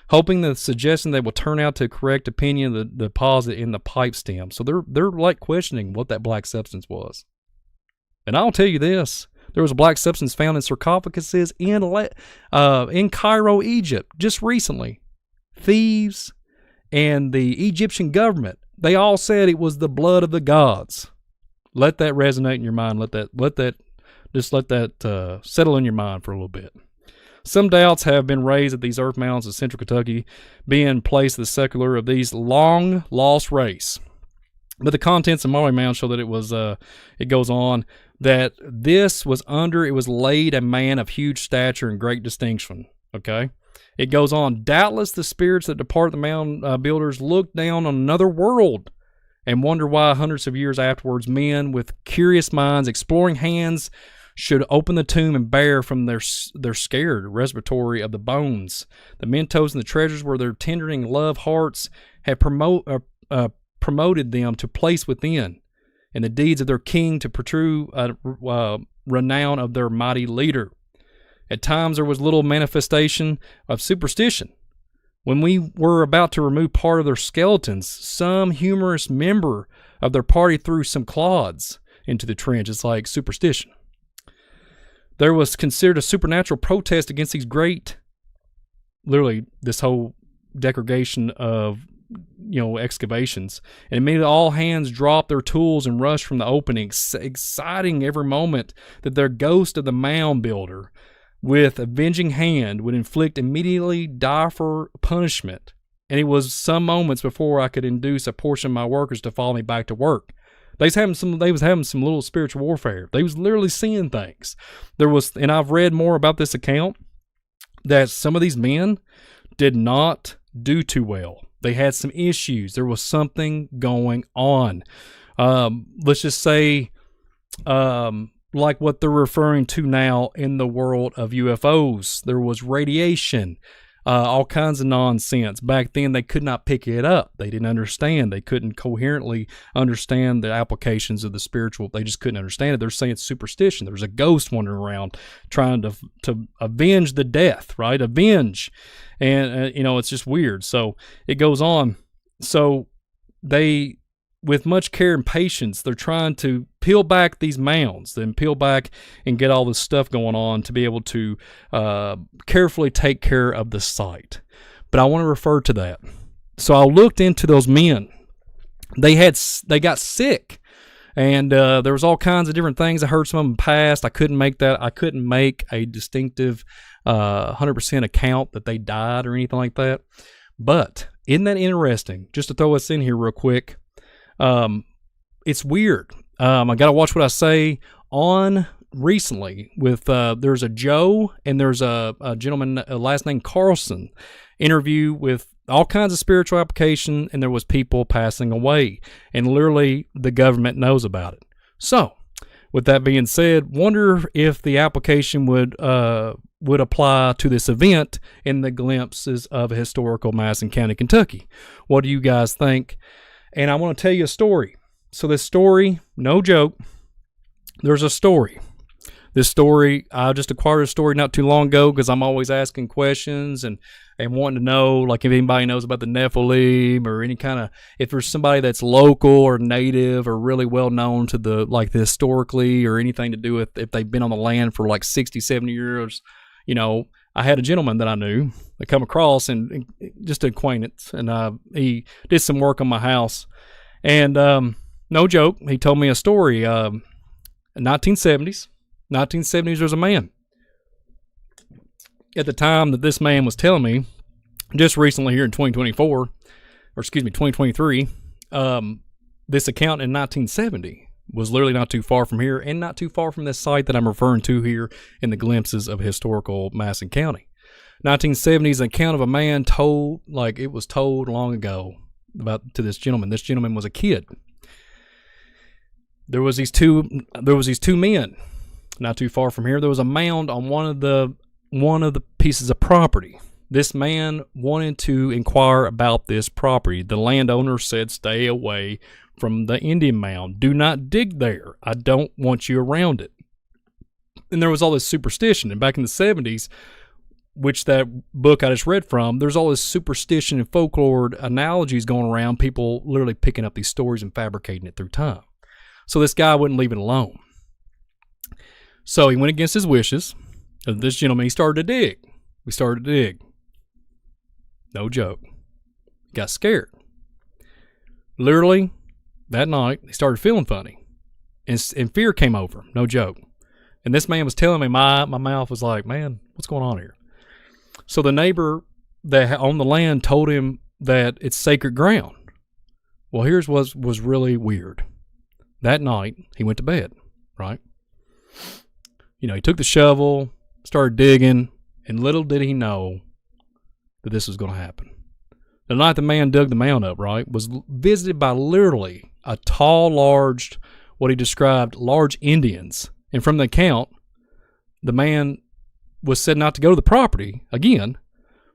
Hoping the suggestion they will turn out to a correct opinion of the deposit in the pipe stem. So they're like questioning what that black substance was. And I'll tell you this, there was a black substance found in sarcophaguses in Cairo, Egypt, just recently. Thieves and the Egyptian government, they all said it was the blood of the gods. Let that resonate in your mind. Let that settle in your mind for a little bit. Some doubts have been raised that these earth mounds of central Kentucky being placed the secular of these long lost race. But the contents of Maury Mound show that it goes on, that this was it was laid a man of huge stature and great distinction. Okay? It goes on, doubtless the spirits that depart the mound builders looked down on another world and wonder why hundreds of years afterwards men with curious minds, exploring hands, should open the tomb and bear from their scared reservatory of the bones. The mementos and the treasures where their tendering love hearts have promoted them to place within, and the deeds of their king to protrude renown of their mighty leader. At times there was little manifestation of superstition. When we were about to remove part of their skeletons, some humorous member of their party threw some clods into the trench. It's like superstition. There was considered a supernatural protest against these great, literally this whole degradation of excavations. And immediately all hands dropped their tools and rushed from the opening, exciting every moment that their ghost of the mound builder with avenging hand would inflict immediately dire punishment. And it was some moments before I could induce a portion of my workers to follow me back to work. They was having some little spiritual warfare. They was literally seeing things. And I've read more about this account, that some of these men did not do too well. They had some issues. There was something going on. Let's just say, like what they're referring to now in the world of UFOs. There was radiation, all kinds of nonsense. Back then, they could not pick it up. They didn't understand. They couldn't coherently understand the applications of the spiritual. They just couldn't understand it. They're saying it's superstition. There's a ghost wandering around trying to avenge the death, right? Avenge. And, it's just weird. So it goes on. So they, with much care and patience, they're trying to peel back these mounds, then peel back and get all this stuff going on to be able to carefully take care of the site. But I want to refer to that. So I looked into those men. They got sick, and there was all kinds of different things. I heard some of them passed. I couldn't make a distinctive 100% account that they died or anything like that. But isn't that interesting? Just to throw us in here real quick. It's weird. I got to watch what I say on recently with, there's a Joe and there's a gentleman, last name Carlson, interview with all kinds of spiritual application, and there was people passing away, and literally the government knows about it. So with that being said, wonder if the application would apply to this event in the glimpses of historical Madison County, Kentucky. What do you guys think? And I want to tell you a story. So this story, no joke, there's a story. This story, I just acquired a story not too long ago because I'm always asking questions and wanting to know, like, if anybody knows about the nephilim or any kind of, if there's somebody that's local or native or really well known to the historically, or anything to do with if they've been on the land for like 60, 70 years. I had a gentleman that I knew that come across, and just an acquaintance, and he did some work on my house. And no joke, he told me a story. 1970s, there was a man. At the time that this man was telling me, just recently here in 2023, this account in 1970 was literally not too far from here, and not too far from this site that I'm referring to here in the glimpses of historical Madison County. 1970s, an account of a man told, like it was told long ago, to this gentleman. This gentleman was a kid. There was these two men, not too far from here. There was a mound on one of the pieces of property. This man wanted to inquire about this property. The landowner said, "Stay away from the Indian mound. Do not dig there. I don't want you around it." And there was all this superstition. And back in the 70s, which that book I just read from, there's all this superstition and folklore analogies going around, people literally picking up these stories and fabricating it through time. So this guy wouldn't leave it alone. So he went against his wishes. This gentleman, he started to dig. We started to dig. No joke. Got scared. Literally, that night, he started feeling funny. And fear came over. No joke. And this man was telling me, my mouth was like, man, what's going on here? So the neighbor that owned the land told him that it's sacred ground. Well, here's what was really weird. That night, he went to bed, right? He took the shovel, started digging, and little did he know that this was going to happen. The night the man dug the mound up, right, was visited by literally a tall, large, what he described, large Indians. And from the account, the man was said not to go to the property again,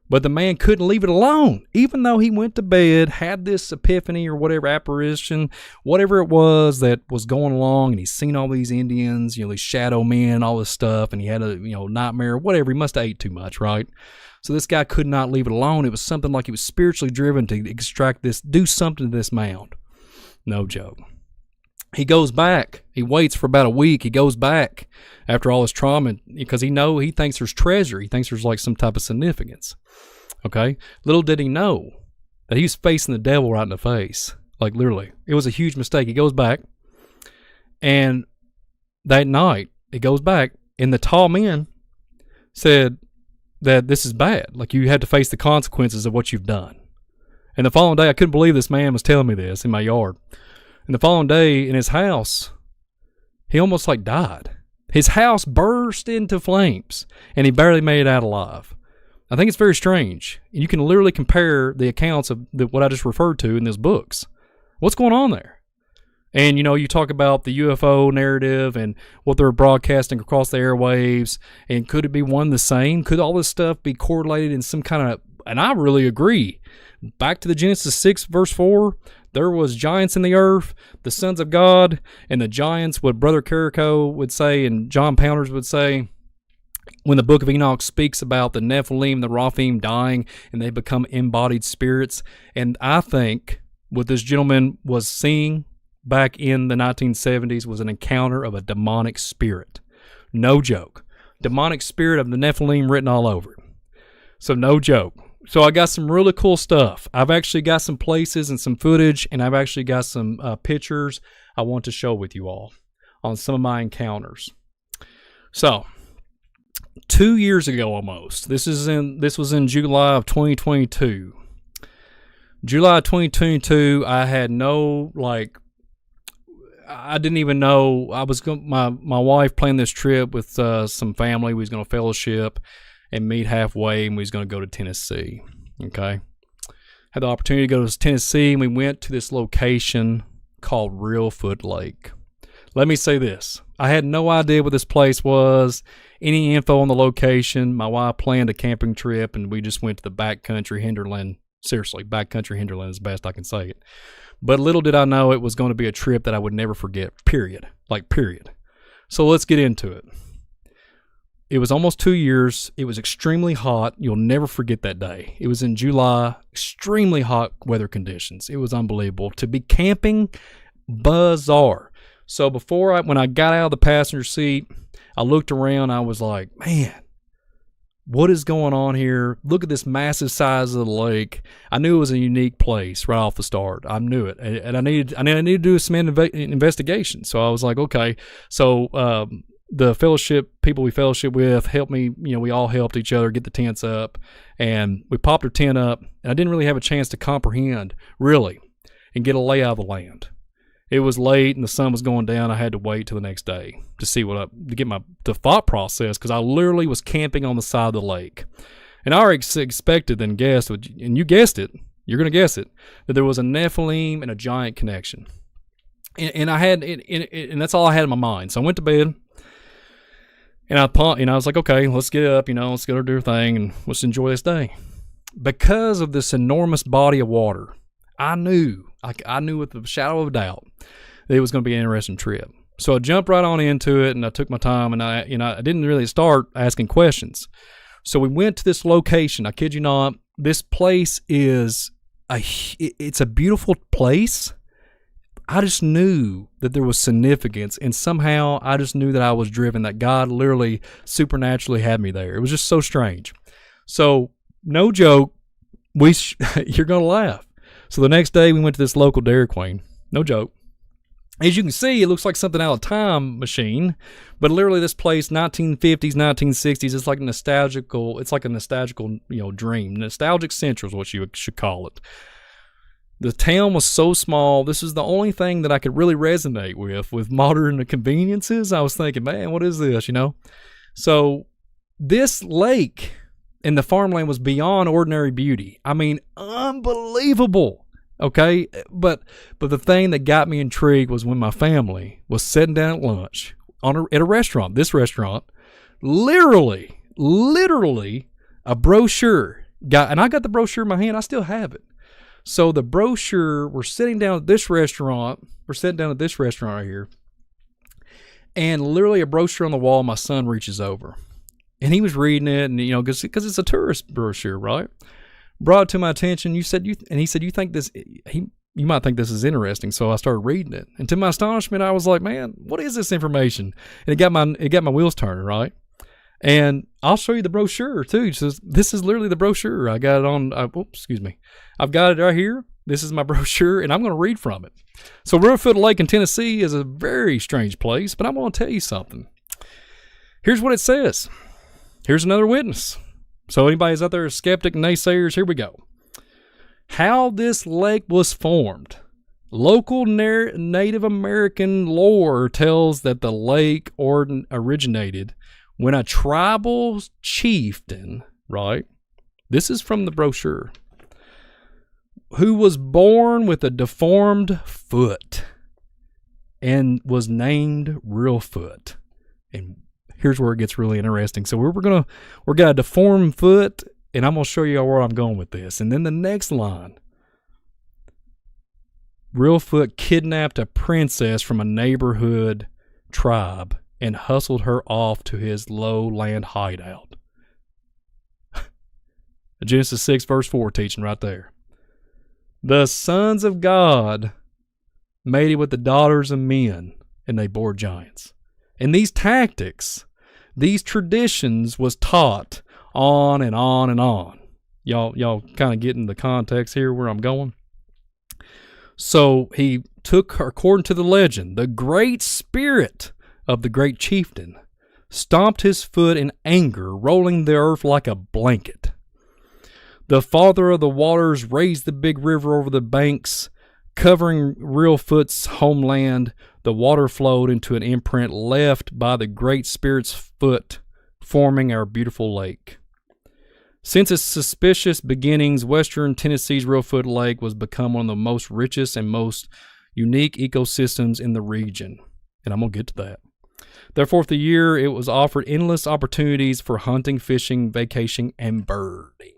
but the man couldn't leave it alone. Even though he went to bed, had this epiphany or whatever, apparition, whatever it was that was going along, and he's seen all these Indians, these shadow men, all this stuff, and he had a, nightmare, whatever. He must have ate too much, right? So this guy could not leave it alone. It was something like he was spiritually driven to extract this, do something to this mound. No joke. He goes back. He waits for about a week. He goes back after all his trauma because he thinks there's treasure. He thinks there's like some type of significance. Okay? Little did he know that he was facing the devil right in the face. Like, literally. It was a huge mistake. He goes back, and that night, it goes back, and the tall men said that this is bad. Like, you had to face the consequences of what you've done. And the following day, I couldn't believe this man was telling me this in my yard. And the following day, in his house, he almost like died. His house burst into flames, and he barely made it out alive. I think it's very strange. You can literally compare the accounts of what I just referred to in these books. What's going on there? And, you know, you talk about the UFO narrative and what they're broadcasting across the airwaves, and could it be one the same? Could all this stuff be correlated in some kind of, and I really agree. Back to the Genesis 6 verse 4, there was giants in the earth, the sons of God, and the giants, what Brother Carrico would say and John Pounders would say, when the book of Enoch speaks about the nephilim, the rephaim dying, and they become embodied spirits. And I think what this gentleman was seeing back in the 1970s was an encounter of a demonic spirit. No joke. Demonic spirit of the nephilim written all over it. So no joke. So I got some really cool stuff. I've actually got some places and some footage, and I've actually got some pictures I want to share with you all on some of my encounters. So 2 years ago almost, this was in July of 2022. July 2022, I had no, like, I didn't even know. I was my wife planned this trip with some family. We was going to fellowship and meet halfway, and we was going to go to Tennessee. Okay, had the opportunity to go to Tennessee, and we went to this location called Reelfoot Lake. Let me say this: I had no idea what this place was, any info on the location. My wife planned a camping trip, and we just went to the backcountry hinterland. Seriously, backcountry hinterland is the best I can say it. But little did I know it was going to be a trip that I would never forget, period. Like, period. So let's get into it. It was almost 2 years. It was extremely hot. You'll never forget that day. It was in July, extremely hot weather conditions. It was unbelievable. To be camping, bizarre. So when I got out of the passenger seat, I looked around. I was like, man, what is going on here? Look at this massive size of the lake. I knew it was a unique place right off the start. I knew it, and I needed to do some investigation. So I was like, okay. So the fellowship people we fellowship with helped me. You know, we all helped each other get the tents up, and we popped our tent up. And I didn't really have a chance to comprehend really and get a lay of the land. It was late and the sun was going down. I had to wait till the next day to get the thought process, because I literally was camping on the side of the lake. And I already expected and guessed, and you guessed it, you're going to guess it, that there was a Nephilim and a giant connection. And I had, and that's all I had in my mind. So I went to bed, and I was like, okay, let's get up, let's go do our thing, and let's enjoy this day. Because of this enormous body of water, I knew with the shadow of a doubt that it was going to be an interesting trip. So I jumped right on into it, and I took my time, and I didn't really start asking questions. So we went to this location. I kid you not, this place it's a beautiful place. I just knew that there was significance, and somehow I just knew that I was driven, that God literally supernaturally had me there. It was just so strange. So no joke, you're going to laugh. So the next day we went to this local Dairy Queen. No joke. As you can see, it looks like something out of Time Machine, but literally this place, 1950s, 1960s, it's like a nostalgical dream. Nostalgic Central is what you should call it. The town was so small. This is the only thing that I could really resonate with modern conveniences. I was thinking, man, what is this, So this lake and the farmland was beyond ordinary beauty. I mean, unbelievable. Okay, but the thing that got me intrigued was when my family was sitting down at lunch at a restaurant. This restaurant, literally a brochure and I got the brochure in my hand. I still have it. So the brochure. We're sitting down at this restaurant. Right here, and literally a brochure on the wall. My son reaches over, and he was reading it, and because it's a tourist brochure, right? Brought it to my attention. He said, you think this? You might think this is interesting. So I started reading it, and to my astonishment, I was like, man, what is this information? And it got my wheels turning, right? And I'll show you the brochure too. It says, this is literally the brochure. I got it on, excuse me. I've got it right here. This is my brochure, and I'm going to read from it. So Reelfoot Lake in Tennessee is a very strange place, but I'm going to tell you something. Here's what it says. Here's another witness. So anybody's out there, skeptic, naysayers, here we go. How this lake was formed. Local Native American lore tells that the lake originated when a tribal chieftain, right? This is from the brochure, who was born with a deformed foot and was named Reelfoot. And here's where it gets really interesting. So we're got a deformed foot, and I'm gonna show you where I'm going with this. And then the next line: Reelfoot kidnapped a princess from a neighborhood tribe and hustled her off to his lowland hideout. Genesis 6 verse 4 teaching right there. The sons of God mated with the daughters of men, and they bore giants. And these tactics, these traditions was taught on and on and on. Y'all kind of getting the context here where I'm going? So he took, according to the legend, the great spirit of the great chieftain, stomped his foot in anger, rolling the earth like a blanket. The father of the waters raised the big river over the banks, covering Reelfoot's homeland. The water flowed into an imprint left by the Great Spirit's foot, forming our beautiful lake. Since its suspicious beginnings, western Tennessee's Reelfoot Lake was become one of the most richest and most unique ecosystems in the region. And I'm going to get to that. Therefore, for the year, it was offered endless opportunities for hunting, fishing, vacationing, and birding.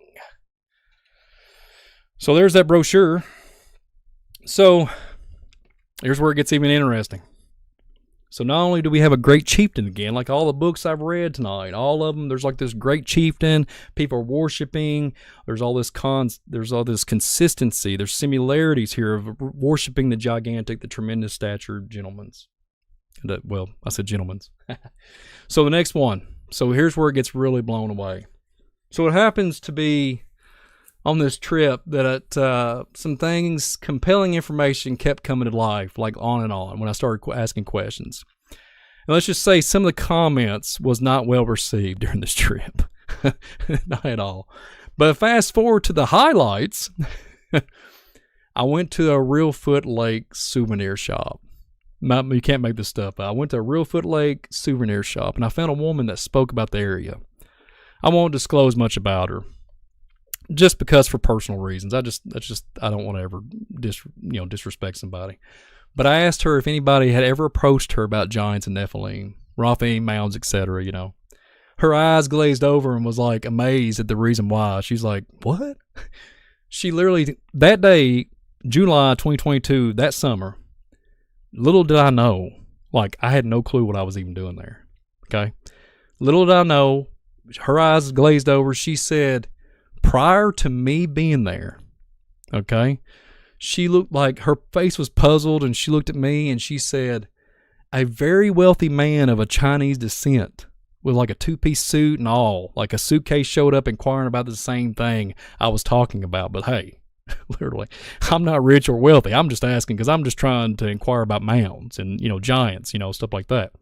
So there's that brochure. So here's where it gets even interesting. So not only do we have a great chieftain again, like all the books I've read tonight, all of them, there's like this great chieftain, people are worshiping, there's all this consistency, there's similarities here of worshiping the gigantic, the tremendous stature gentlemen's. Well, I said gentlemen's. So the next one. So here's where it gets really blown away. So it happens to be on this trip that some things, compelling information kept coming to life, like on and on, when I started asking questions. And let's just say some of the comments was not well received during this trip. Not at all. But fast forward to the highlights. I went to a Reelfoot Lake souvenir shop. You can't make this stuff up. I went to a Reelfoot Lake souvenir shop, and I found a woman that spoke about the area. I won't disclose much about her, just because for personal reasons. I don't want to ever disrespect somebody. But I asked her if anybody had ever approached her about giants and nephilim, rephaim, mounds, etc. Her eyes glazed over and was like amazed at the reason why. She's like, "What?" She literally, that day, July 2022, that summer, little did I know, like I had no clue what I was even doing there. Okay, little did I know, her eyes glazed over. She said, prior to me being there, okay, she looked like her face was puzzled, and she looked at me and she said, a very wealthy man of a Chinese descent with like a two-piece suit and all, like a suitcase, showed up inquiring about the same thing I was talking about. But hey, literally, I'm not rich or wealthy. I'm just asking because I'm just trying to inquire about mounds and, giants, stuff like that.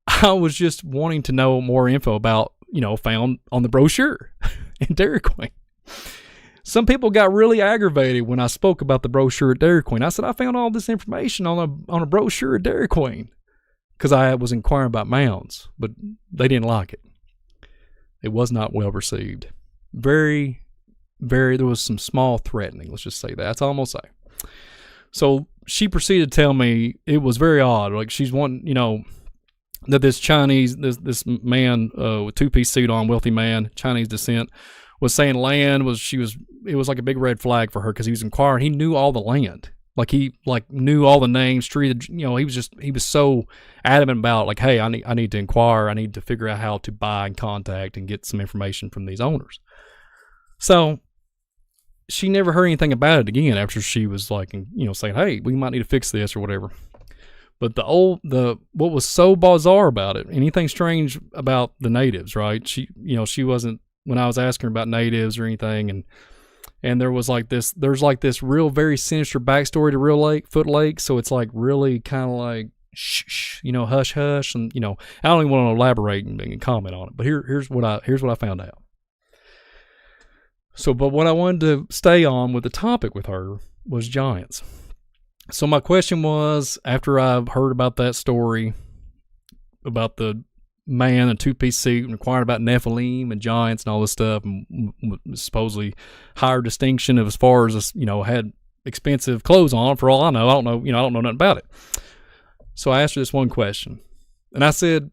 I was just wanting to know more info about, found on the brochure in Dairy Queen. Some people got really aggravated when I spoke about the brochure at Dairy Queen. I said, I found all this information on a brochure at Dairy Queen because I was inquiring about mounds, but they didn't like it. It was not well received. There was some small threatening. Let's just say that. That's all I'm going to say. So she proceeded to tell me it was very odd. Like she's wanting, that this Chinese, this man with two-piece suit on, wealthy man, Chinese descent, was saying land it was like a big red flag for her because he was inquiring. He knew all the land. Like he knew all the names, street, he was so adamant about like, hey, I need to inquire. I need to figure out how to buy and contact and get some information from these owners. So she never heard anything about it again after she was like, saying, hey, we might need to fix this or whatever. But what was so bizarre about it, anything strange about the natives, right? She wasn't, when I was asking her about natives or anything, and there's like this real very sinister backstory to Foot Lake, so it's like really kind of like shh, hush hush, and I don't even want to elaborate and comment on it, but here's what I found out. So, but what I wanted to stay on with the topic with her was giants. So my question was, after I've heard about that story about the man in a two-piece suit and inquired about nephilim and giants and all this stuff, and supposedly higher distinction of as far as had expensive clothes on, for all I know. I don't know nothing about it. So I asked her this one question, and I said,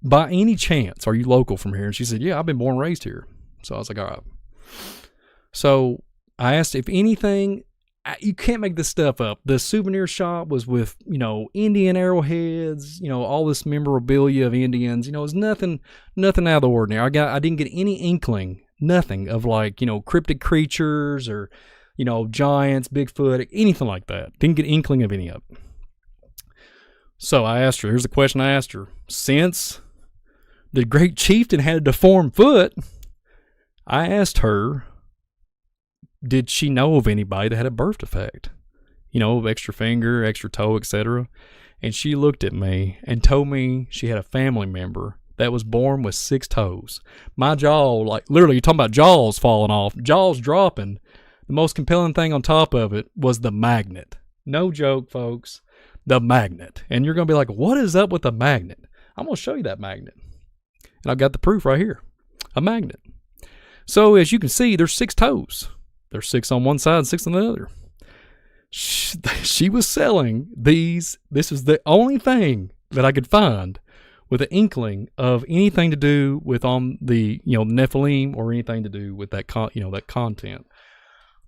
by any chance, are you local from here? And she said, yeah, I've been born and raised here. So I was like, all right. So I asked if anything, you can't make this stuff up. The souvenir shop was with, Indian arrowheads, all this memorabilia of Indians. It was nothing out of the ordinary. I didn't get any inkling, nothing of like, cryptic creatures or, giants, Bigfoot, anything like that. Didn't get inkling of any of it. So I asked her, here's the question I asked her. Since the great chieftain had a deformed foot, I asked her, did she know of anybody that had a birth defect? Of extra finger, extra toe, etc. And she looked at me and told me she had a family member that was born with 6 toes. My jaw, like literally, you're talking about jaws falling off, jaws dropping. The most compelling thing on top of it was the magnet. No joke, folks. The magnet. And you're going to be like, what is up with the magnet? I'm going to show you that magnet. And I've got the proof right here. A magnet. So as you can see, there's 6 toes. There's 6 on one side and 6 on the other. She was selling these. This is the only thing that I could find with an inkling of anything to do with on the Nephilim or anything to do with that that content.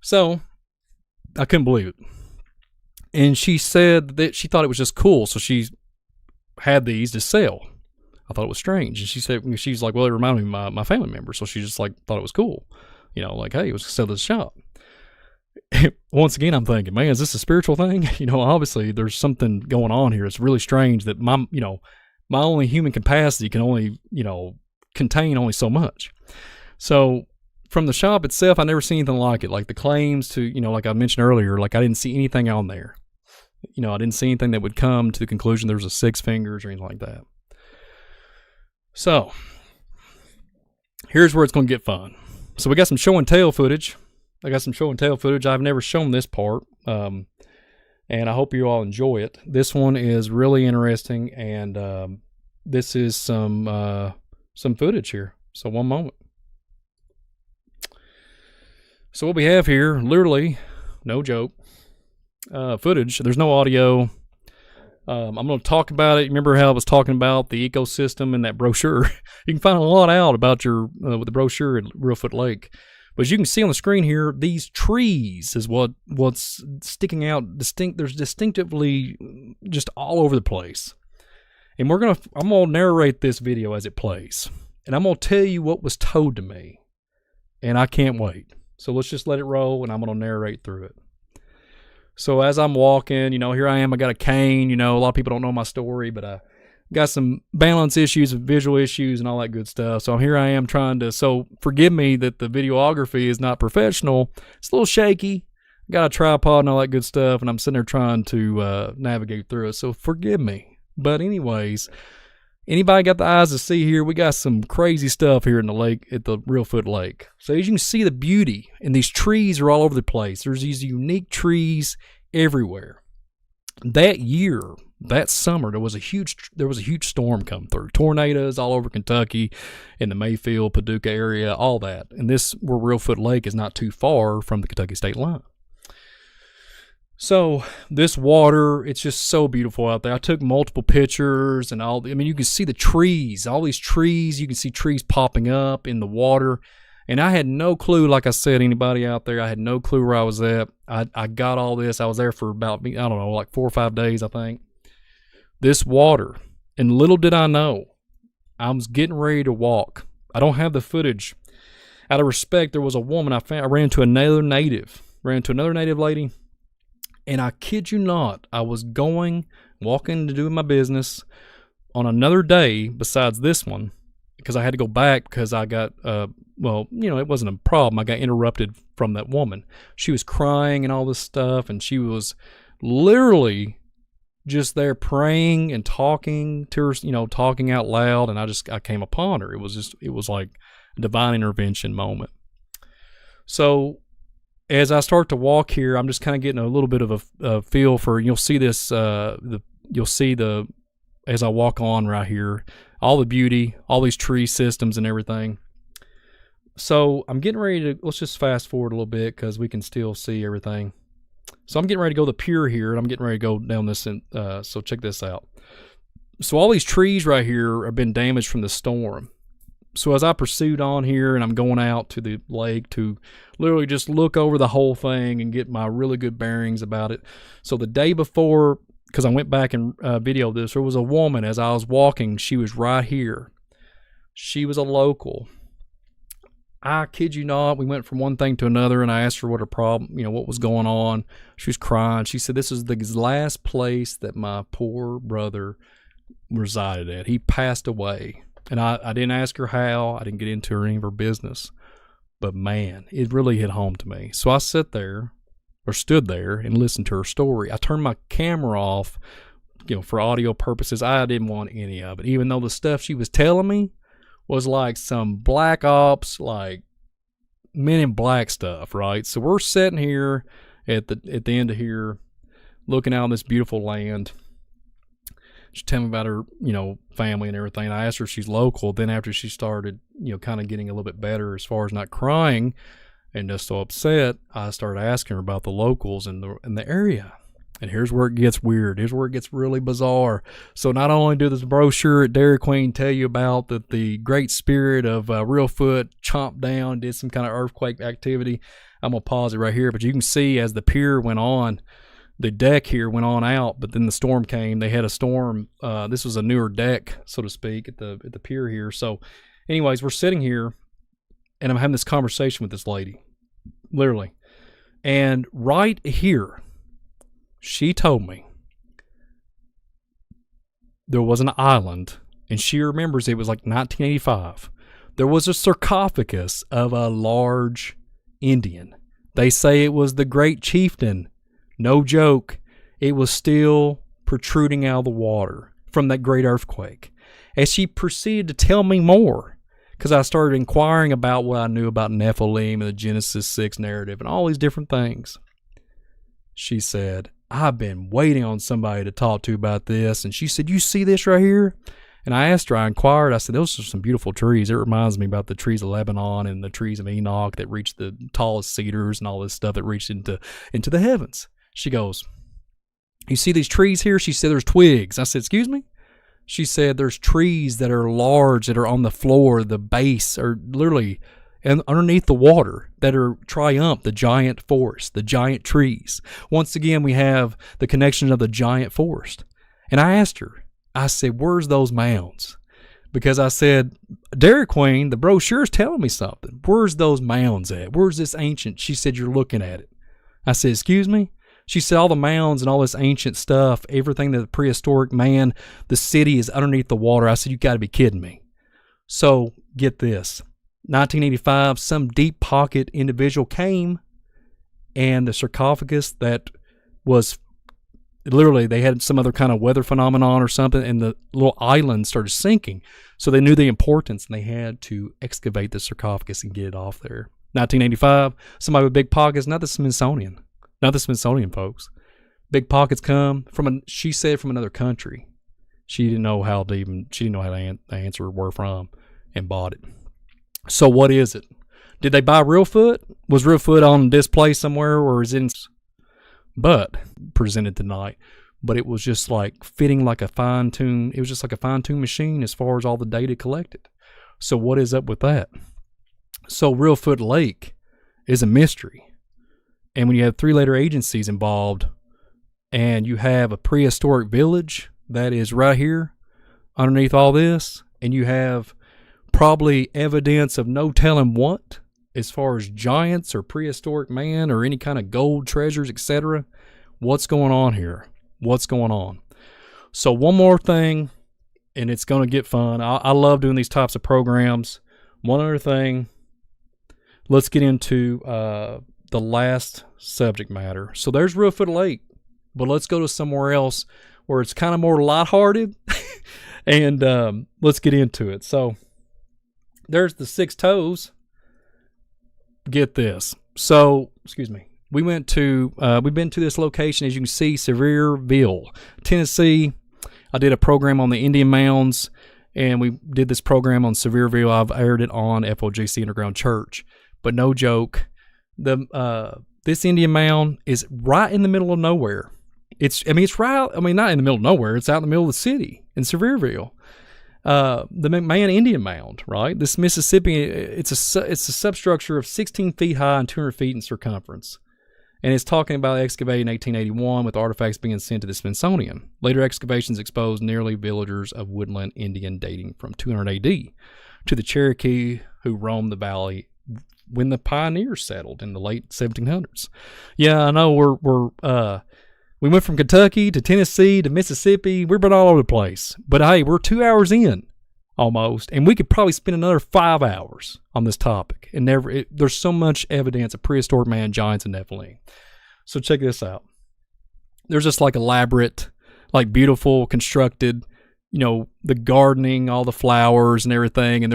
So I couldn't believe it. And she said that she thought it was just cool, so she had these to sell. I thought it was strange, and she said, she's like, well, it reminded me of my family member, so she just like thought it was cool. Like, hey, it was sell to the shop. Once again, I'm thinking, man, is this a spiritual thing? Obviously there's something going on here. It's really strange that my only human capacity can only, contain only so much. So from the shop itself, I never seen anything like it. Like the claims to, like I mentioned earlier, like I didn't see anything on there. I didn't see anything that would come to the conclusion there was a 6 fingers or anything like that. So here's where it's going to get fun. So we got some show and tell footage. I've never shown this part, and I hope you all enjoy it. This one is really interesting, and this is some footage here. So one moment. So what we have here, literally, no joke, footage. There's no audio. I'm going to talk about it. Remember how I was talking about the ecosystem in that brochure? You can find a lot out about with the brochure at Foot Lake. But as you can see on the screen here, these trees is what's sticking out distinct. There's distinctively just all over the place. And I'm going to narrate this video as it plays. And I'm going to tell you what was told to me. And I can't wait. So let's just let it roll, and I'm going to narrate through it. So as I'm walking, here I am. I got a cane. A lot of people don't know my story, but I got some balance issues, visual issues, and all that good stuff. So here I am trying to. So forgive me that the videography is not professional. It's a little shaky. Got a tripod and all that good stuff, and I'm sitting there trying to navigate through it. So forgive me. But anyways, anybody got the eyes to see here? We got some crazy stuff here in the lake at the Foot Lake. So as you can see, the beauty, and these trees are all over the place. There's these unique trees everywhere. That year, that summer, there was a huge storm come through. Tornadoes all over Kentucky, in the Mayfield, Paducah area, all that. And this, where Foot Lake is not too far from the Kentucky state line. So this water, it's just so beautiful out there. I took multiple pictures and you can see the trees, all these trees. You can see trees popping up in the water. And I had no clue, like I said, anybody out there, I had no clue where I was at. I got all this. I was there for about, I don't know, like 4 or 5 days, I think. This water, and little did I know, I was getting ready to walk. I don't have the footage. Out of respect, there was a woman I ran into another native lady. And I kid you not, I was walking to do my business on another day besides this one, because I had to go back because I got, it wasn't a problem. I got interrupted from that woman. She was crying and all this stuff, and she was literally just there praying and talking to her, talking out loud, and I came upon her. It was like a divine intervention moment. So as I start to walk here, I'm just kind of getting a little bit of a feel for, you'll see this, as I walk on right here, all the beauty, all these tree systems and everything. So I'm getting ready to, let's just fast forward a little bit because we can still see everything. So I'm getting ready to go to the pier here, and I'm getting ready to go down this, so check this out. So all these trees right here have been damaged from the storm. So as I pursued on here, and I'm going out to the lake to literally just look over the whole thing and get my really good bearings about it. So the day before, because I went back and videoed this, there was a woman as I was walking. She was right here. She was a local. I kid you not, we went from one thing to another, and I asked her what her problem, what was going on. She was crying. She said, this is the last place that my poor brother resided at. He passed away. And I didn't ask her how. I didn't get into any of her business. But man, it really hit home to me. So I stood there and listened to her story. I turned my camera off, for audio purposes. I didn't want any of it, even though the stuff she was telling me was like some black ops, like Men in Black stuff, right? So we're sitting here at the end of here, looking out on this beautiful land. She told me about her, family and everything. I asked her if she's local. Then after she started, kind of getting a little bit better as far as not crying and just so upset, I started asking her about the locals in the area. And here's where it gets weird. Here's where it gets really bizarre. So not only do this brochure at Dairy Queen tell you about that the great spirit of Reelfoot chomped down, did some kind of earthquake activity. I'm going to pause it right here. But you can see as the pier went on, the deck here went on out, but then the storm came. They had a storm. This was a newer deck, so to speak, at the pier here. So anyways, we're sitting here, and I'm having this conversation with this lady, literally. And right here, she told me there was an island, and she remembers it was like 1985. There was a sarcophagus of a large Indian. They say it was the great chieftain. No joke, it was still protruding out of the water from that great earthquake. As she proceeded to tell me more, because I started inquiring about what I knew about nephilim and the Genesis 6 narrative and all these different things, she said, I've been waiting on somebody to talk to about this. And she said, you see this right here? And I asked her, I inquired, I said, those are some beautiful trees. It reminds me about the trees of Lebanon and the trees of Enoch that reached the tallest cedars and all this stuff that reached into the heavens. She goes, you see these trees here? She said, there's twigs. I said, excuse me? She said, there's trees that are large, that are on the floor, the base, or literally and underneath the water, that are triumph, the giant forest, the giant trees. Once again, we have the connection of the giant forest. And I asked her, I said, where's those mounds? Because I said, Dairy Queen, the brochure's telling me something. Where's those mounds at? Where's this ancient? She said, you're looking at it. I said, excuse me? She said all the mounds and all this ancient stuff, everything that the prehistoric man, the city is underneath the water. I said, you got to be kidding me. So get this. 1985, some deep pocket individual came, and the sarcophagus that was literally, they had some other kind of weather phenomenon or something, and the little island started sinking. So they knew the importance, and they had to excavate the sarcophagus and get it off there. 1985, somebody with big pockets, not the Smithsonian. Not the Smithsonian folks. Big pockets come from she said from another country. She didn't know how to answer where from, and bought it. So what is it? Did they buy Reelfoot? Was Reelfoot on display somewhere, or is it but presented tonight? But it was just like fitting like a fine-tune. It was just like a fine-tune machine as far as all the data collected. So what is up with that? So Reelfoot Lake is a mystery. And when you have 3-letter agencies involved, and you have a prehistoric village that is right here underneath all this, and you have probably evidence of no telling what, as far as giants or prehistoric man or any kind of gold treasures, etc., What's going on here? What's going on? So one more thing, and it's going to get fun. I love doing these types of programs. One other thing, let's get into the last subject matter. So there's Reelfoot Lake, but let's go to somewhere else where it's kind of more lighthearted, and let's get into it. So there's the Six Toes. Get this. So, excuse me. We've been to this location, as you can see, Sevierville, Tennessee. I did a program on the Indian Mounds, and we did this program on Sevierville. I've aired it on FOJC Underground Church. But no joke, this Indian Mound is right in the middle of nowhere. It's not in the middle of nowhere. It's out in the middle of the city in Sevierville. The McMahon Indian Mound, right? This Mississippi, it's a substructure of 16 feet high and 200 feet in circumference. And it's talking about excavated in 1881 with artifacts being sent to the Smithsonian. Later excavations exposed nearly villagers of woodland Indian dating from 200 AD to the Cherokee who roamed the valley when the pioneers settled in the late 1700s. Yeah, I know we went from Kentucky to Tennessee to Mississippi. We've been all over the place. But hey, we're 2 hours in almost, and we could probably spend another 5 hours on this topic. And there's so much evidence of prehistoric man, giants, and nephilim. So check this out. There's this like elaborate, like beautiful, constructed, the gardening, all the flowers and everything. And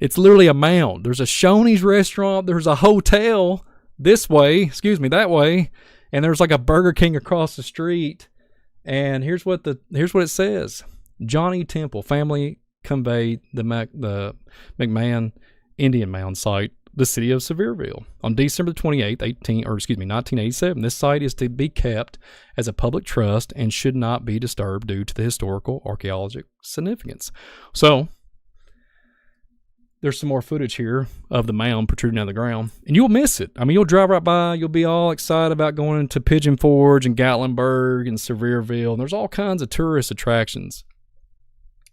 it's literally a mound. There's a Shoney's restaurant. There's a hotel that way. And there's like a Burger King across the street. And here's what it says. Johnny Temple family conveyed the McMahon Indian Mound site, the city of Sevierville, on December 28th, 1987. This site is to be kept as a public trust and should not be disturbed due to the historical archaeological significance. So there's some more footage here of the mound protruding out of the ground, and you'll miss it. I mean, you'll drive right by, you'll be all excited about going into Pigeon Forge and Gatlinburg and Sevierville, and there's all kinds of tourist attractions.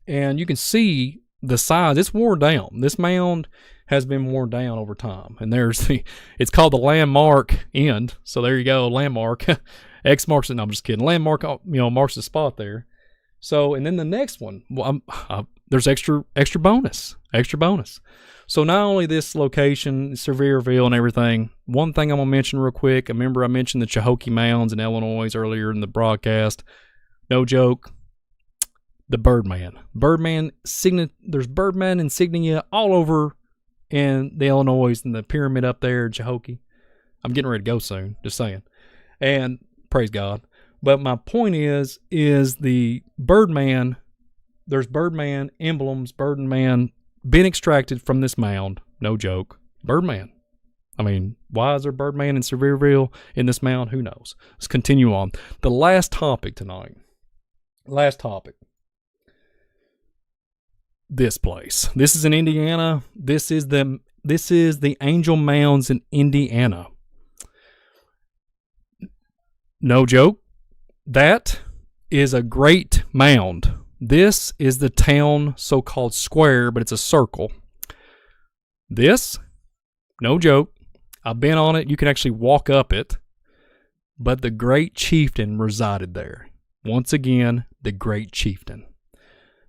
And you can see the size. It's worn down. This mound has been worn down over time. And it's called the Landmark End. So there you go, Landmark. X marks it. No, I'm just kidding. Landmark, marks the spot there. So, and then the next one, there's extra bonus. So not only this location, Sevierville and everything, one thing I'm going to mention real quick. Remember I mentioned the Chahokee Mounds in Illinois earlier in the broadcast. No joke. The Birdman. There's Birdman insignia all over in the Illinois and the pyramid up there in Chahokee. I'm getting ready to go soon, just saying. And praise God. But my point is the Birdman, there's Birdman emblems, Birdman been extracted from this mound. No joke. Birdman. I mean, why is there Birdman in Sevierville in this mound? Who knows? Let's continue on. The last topic tonight. This place. This is in Indiana. This is the Angel Mounds in Indiana. No joke. That is a great mound. This is the town so-called square, but it's a circle. This, no joke. I've been on it. You can actually walk up it. But the great chieftain resided there. Once again, the great chieftain.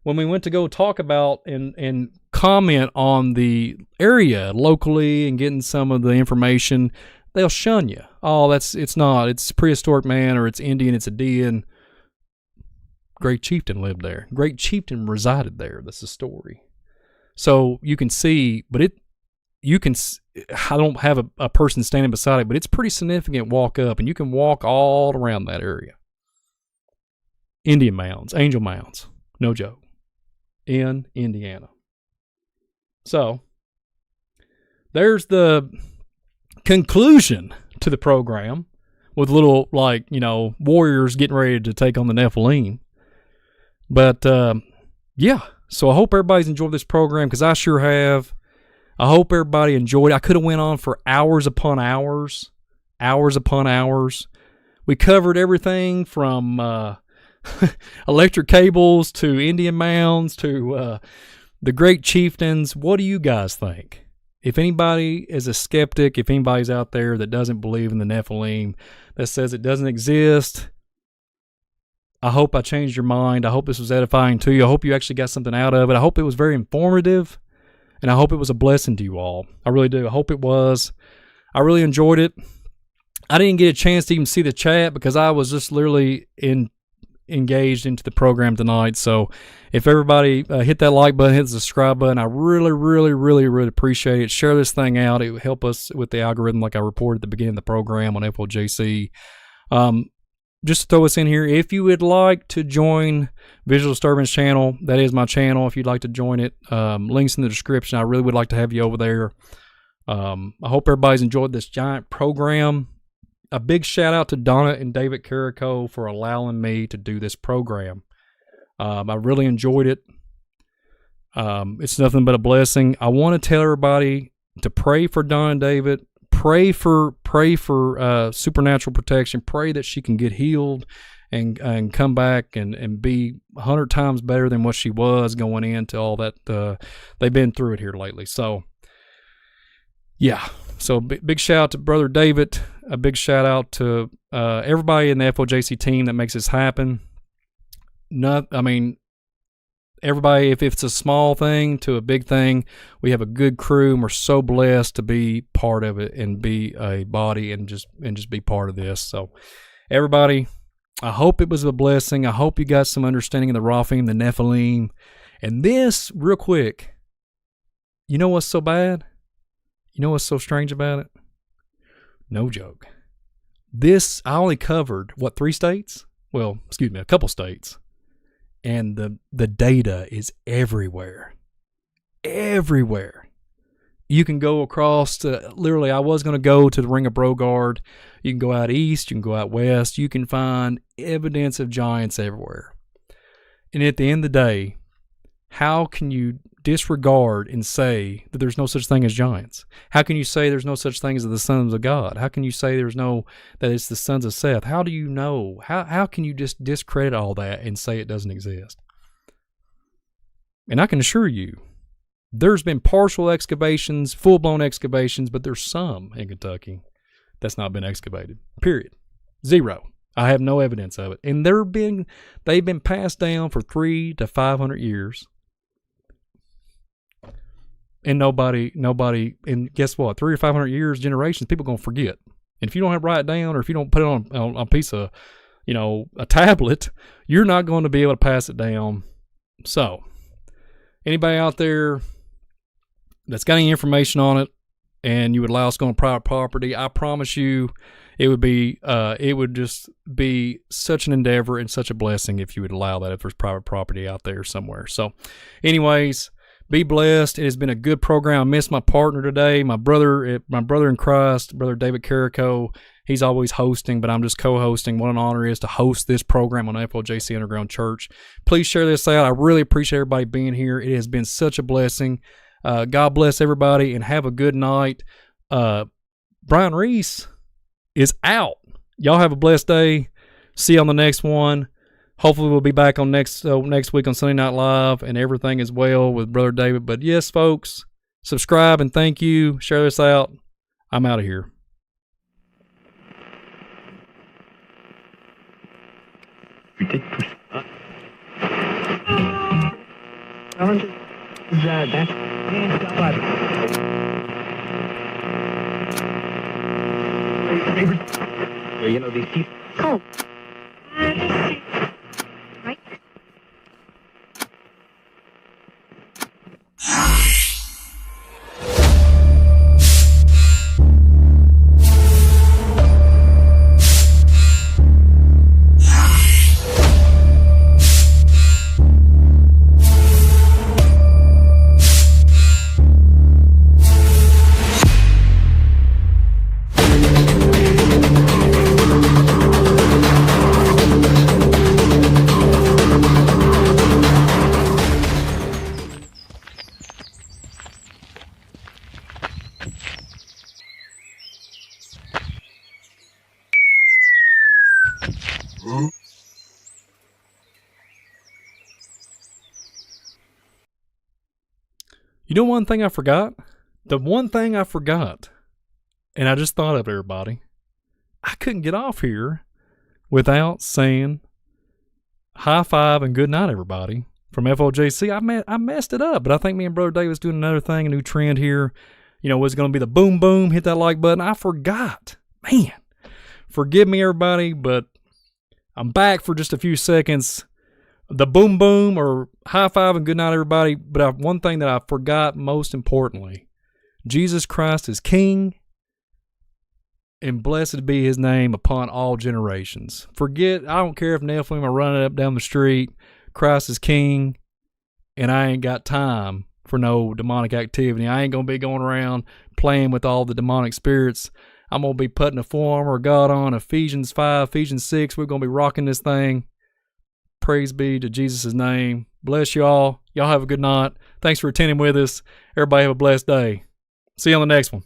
When we went to go talk about and comment on the area locally and getting some of the information, they'll shun you. Oh, it's prehistoric man, or it's Indian, it's Adian. Great chieftain lived there. Great chieftain resided there. That's the story. So you can see, I don't have a person standing beside it, but it's pretty significant walk up, and you can walk all around that area. Indian Mounds, Angel Mounds, no joke. In Indiana. So there's the conclusion to the program with little warriors getting ready to take on the Nephilim. But yeah, so I hope everybody's enjoyed this program, because I sure have. I hope everybody enjoyed it. I could have went on for hours upon hours. We covered everything from electric cables to Indian mounds to the great chieftains. What do you guys think? If anybody is a skeptic, if anybody's out there that doesn't believe in the nephilim, that says it doesn't exist, I hope I changed your mind. I hope this was edifying to you. I hope you actually got something out of it. I hope it was very informative, and I hope it was a blessing to you all. I really do. I hope it was. I really enjoyed it. I didn't get a chance to even see the chat because I was just literally engaged into the program tonight. So if everybody hit that like button, hit the subscribe button, I really, really, really, really appreciate it. Share this thing out. It would help us with the algorithm like I reported at the beginning of the program on FOJC. Just to throw us in here, if you would like to join Visual Disturbance channel, that is my channel. If you'd like to join it, links in the description. I really would like to have you over there. I hope everybody's enjoyed this giant program. A big shout out to Donna and David Carrico for allowing me to do this program. I really enjoyed it. It's nothing but a blessing. I want to tell everybody to pray for Donna and David. Pray for supernatural protection. Pray that she can get healed and come back and be 100 times better than what she was going into all that. They've been through it here lately. So, yeah. So big shout out to Brother David. A big shout out to everybody in the FOJC team that makes this happen. Everybody, if it's a small thing to a big thing, we have a good crew, and we're so blessed to be part of it and be a body and just be part of this. So, everybody, I hope it was a blessing. I hope you got some understanding of the rephaim, the nephilim, and this real quick. You know what's so bad? You know what's so strange about it? No joke. This I only covered 3 states? Well, excuse me, a couple states. And the data is everywhere. Everywhere. You can go across to, literally, I was going to go to the Ring of Brogard. You can go out east, you can go out west. You can find evidence of giants everywhere. And at the end of the day, how can you disregard and say that there's no such thing as giants? How can you say there's no such thing as the sons of God? How can you say that it's the sons of Seth? How do you know? How can you just discredit all that and say it doesn't exist? And I can assure you, there's been partial excavations, full-blown excavations, but there's some in Kentucky that's not been excavated. Period. Zero. I have no evidence of it. And they've been passed down for 300 to 500 years. And nobody, and guess what? 300 or 500 years, generations, people are going to forget. And if you don't have to write it down, or if you don't put it on a piece of, a tablet, you're not going to be able to pass it down. So, anybody out there that's got any information on it, and you would allow us to go on private property, I promise you, it would just be such an endeavor and such a blessing if you would allow that, if there's private property out there somewhere. So, anyways, be blessed. It has been a good program. I miss my partner today, my brother in Christ, Brother David Carrico. He's always hosting, but I'm just co-hosting. What an honor it is to host this program on FOJC Underground Church. Please share this out. I really appreciate everybody being here. It has been such a blessing. God bless everybody, and have a good night. Brian Reece is out. Y'all have a blessed day. See you on the next one. Hopefully we'll be back on next week on Sunday Night Live, and everything is well with Brother David. But yes, folks, subscribe and thank you. Share this out. I'm out of here. These people. Oh. You know one thing I forgot? The one thing I forgot, and I just thought of everybody, I couldn't get off here without saying high five and good night, everybody. From FOJC, I messed it up, but I think me and Brother David's doing another thing, a new trend here. You know, was going to be the boom boom, hit that like button. I forgot. Man, forgive me, everybody, but I'm back for just a few seconds. The boom boom or high five and good night, everybody. But one thing that I forgot most importantly, Jesus Christ is King, and blessed be his name upon all generations. I don't care if nephilim are running up down the street. Christ is King, and I ain't got time for no demonic activity. I ain't going to be going around playing with all the demonic spirits. I'm going to be putting a full armor of God on, Ephesians 5, Ephesians 6. We're going to be rocking this thing. Praise be to Jesus' name. Bless you all. Y'all have a good night. Thanks for attending with us. Everybody have a blessed day. See you on the next one.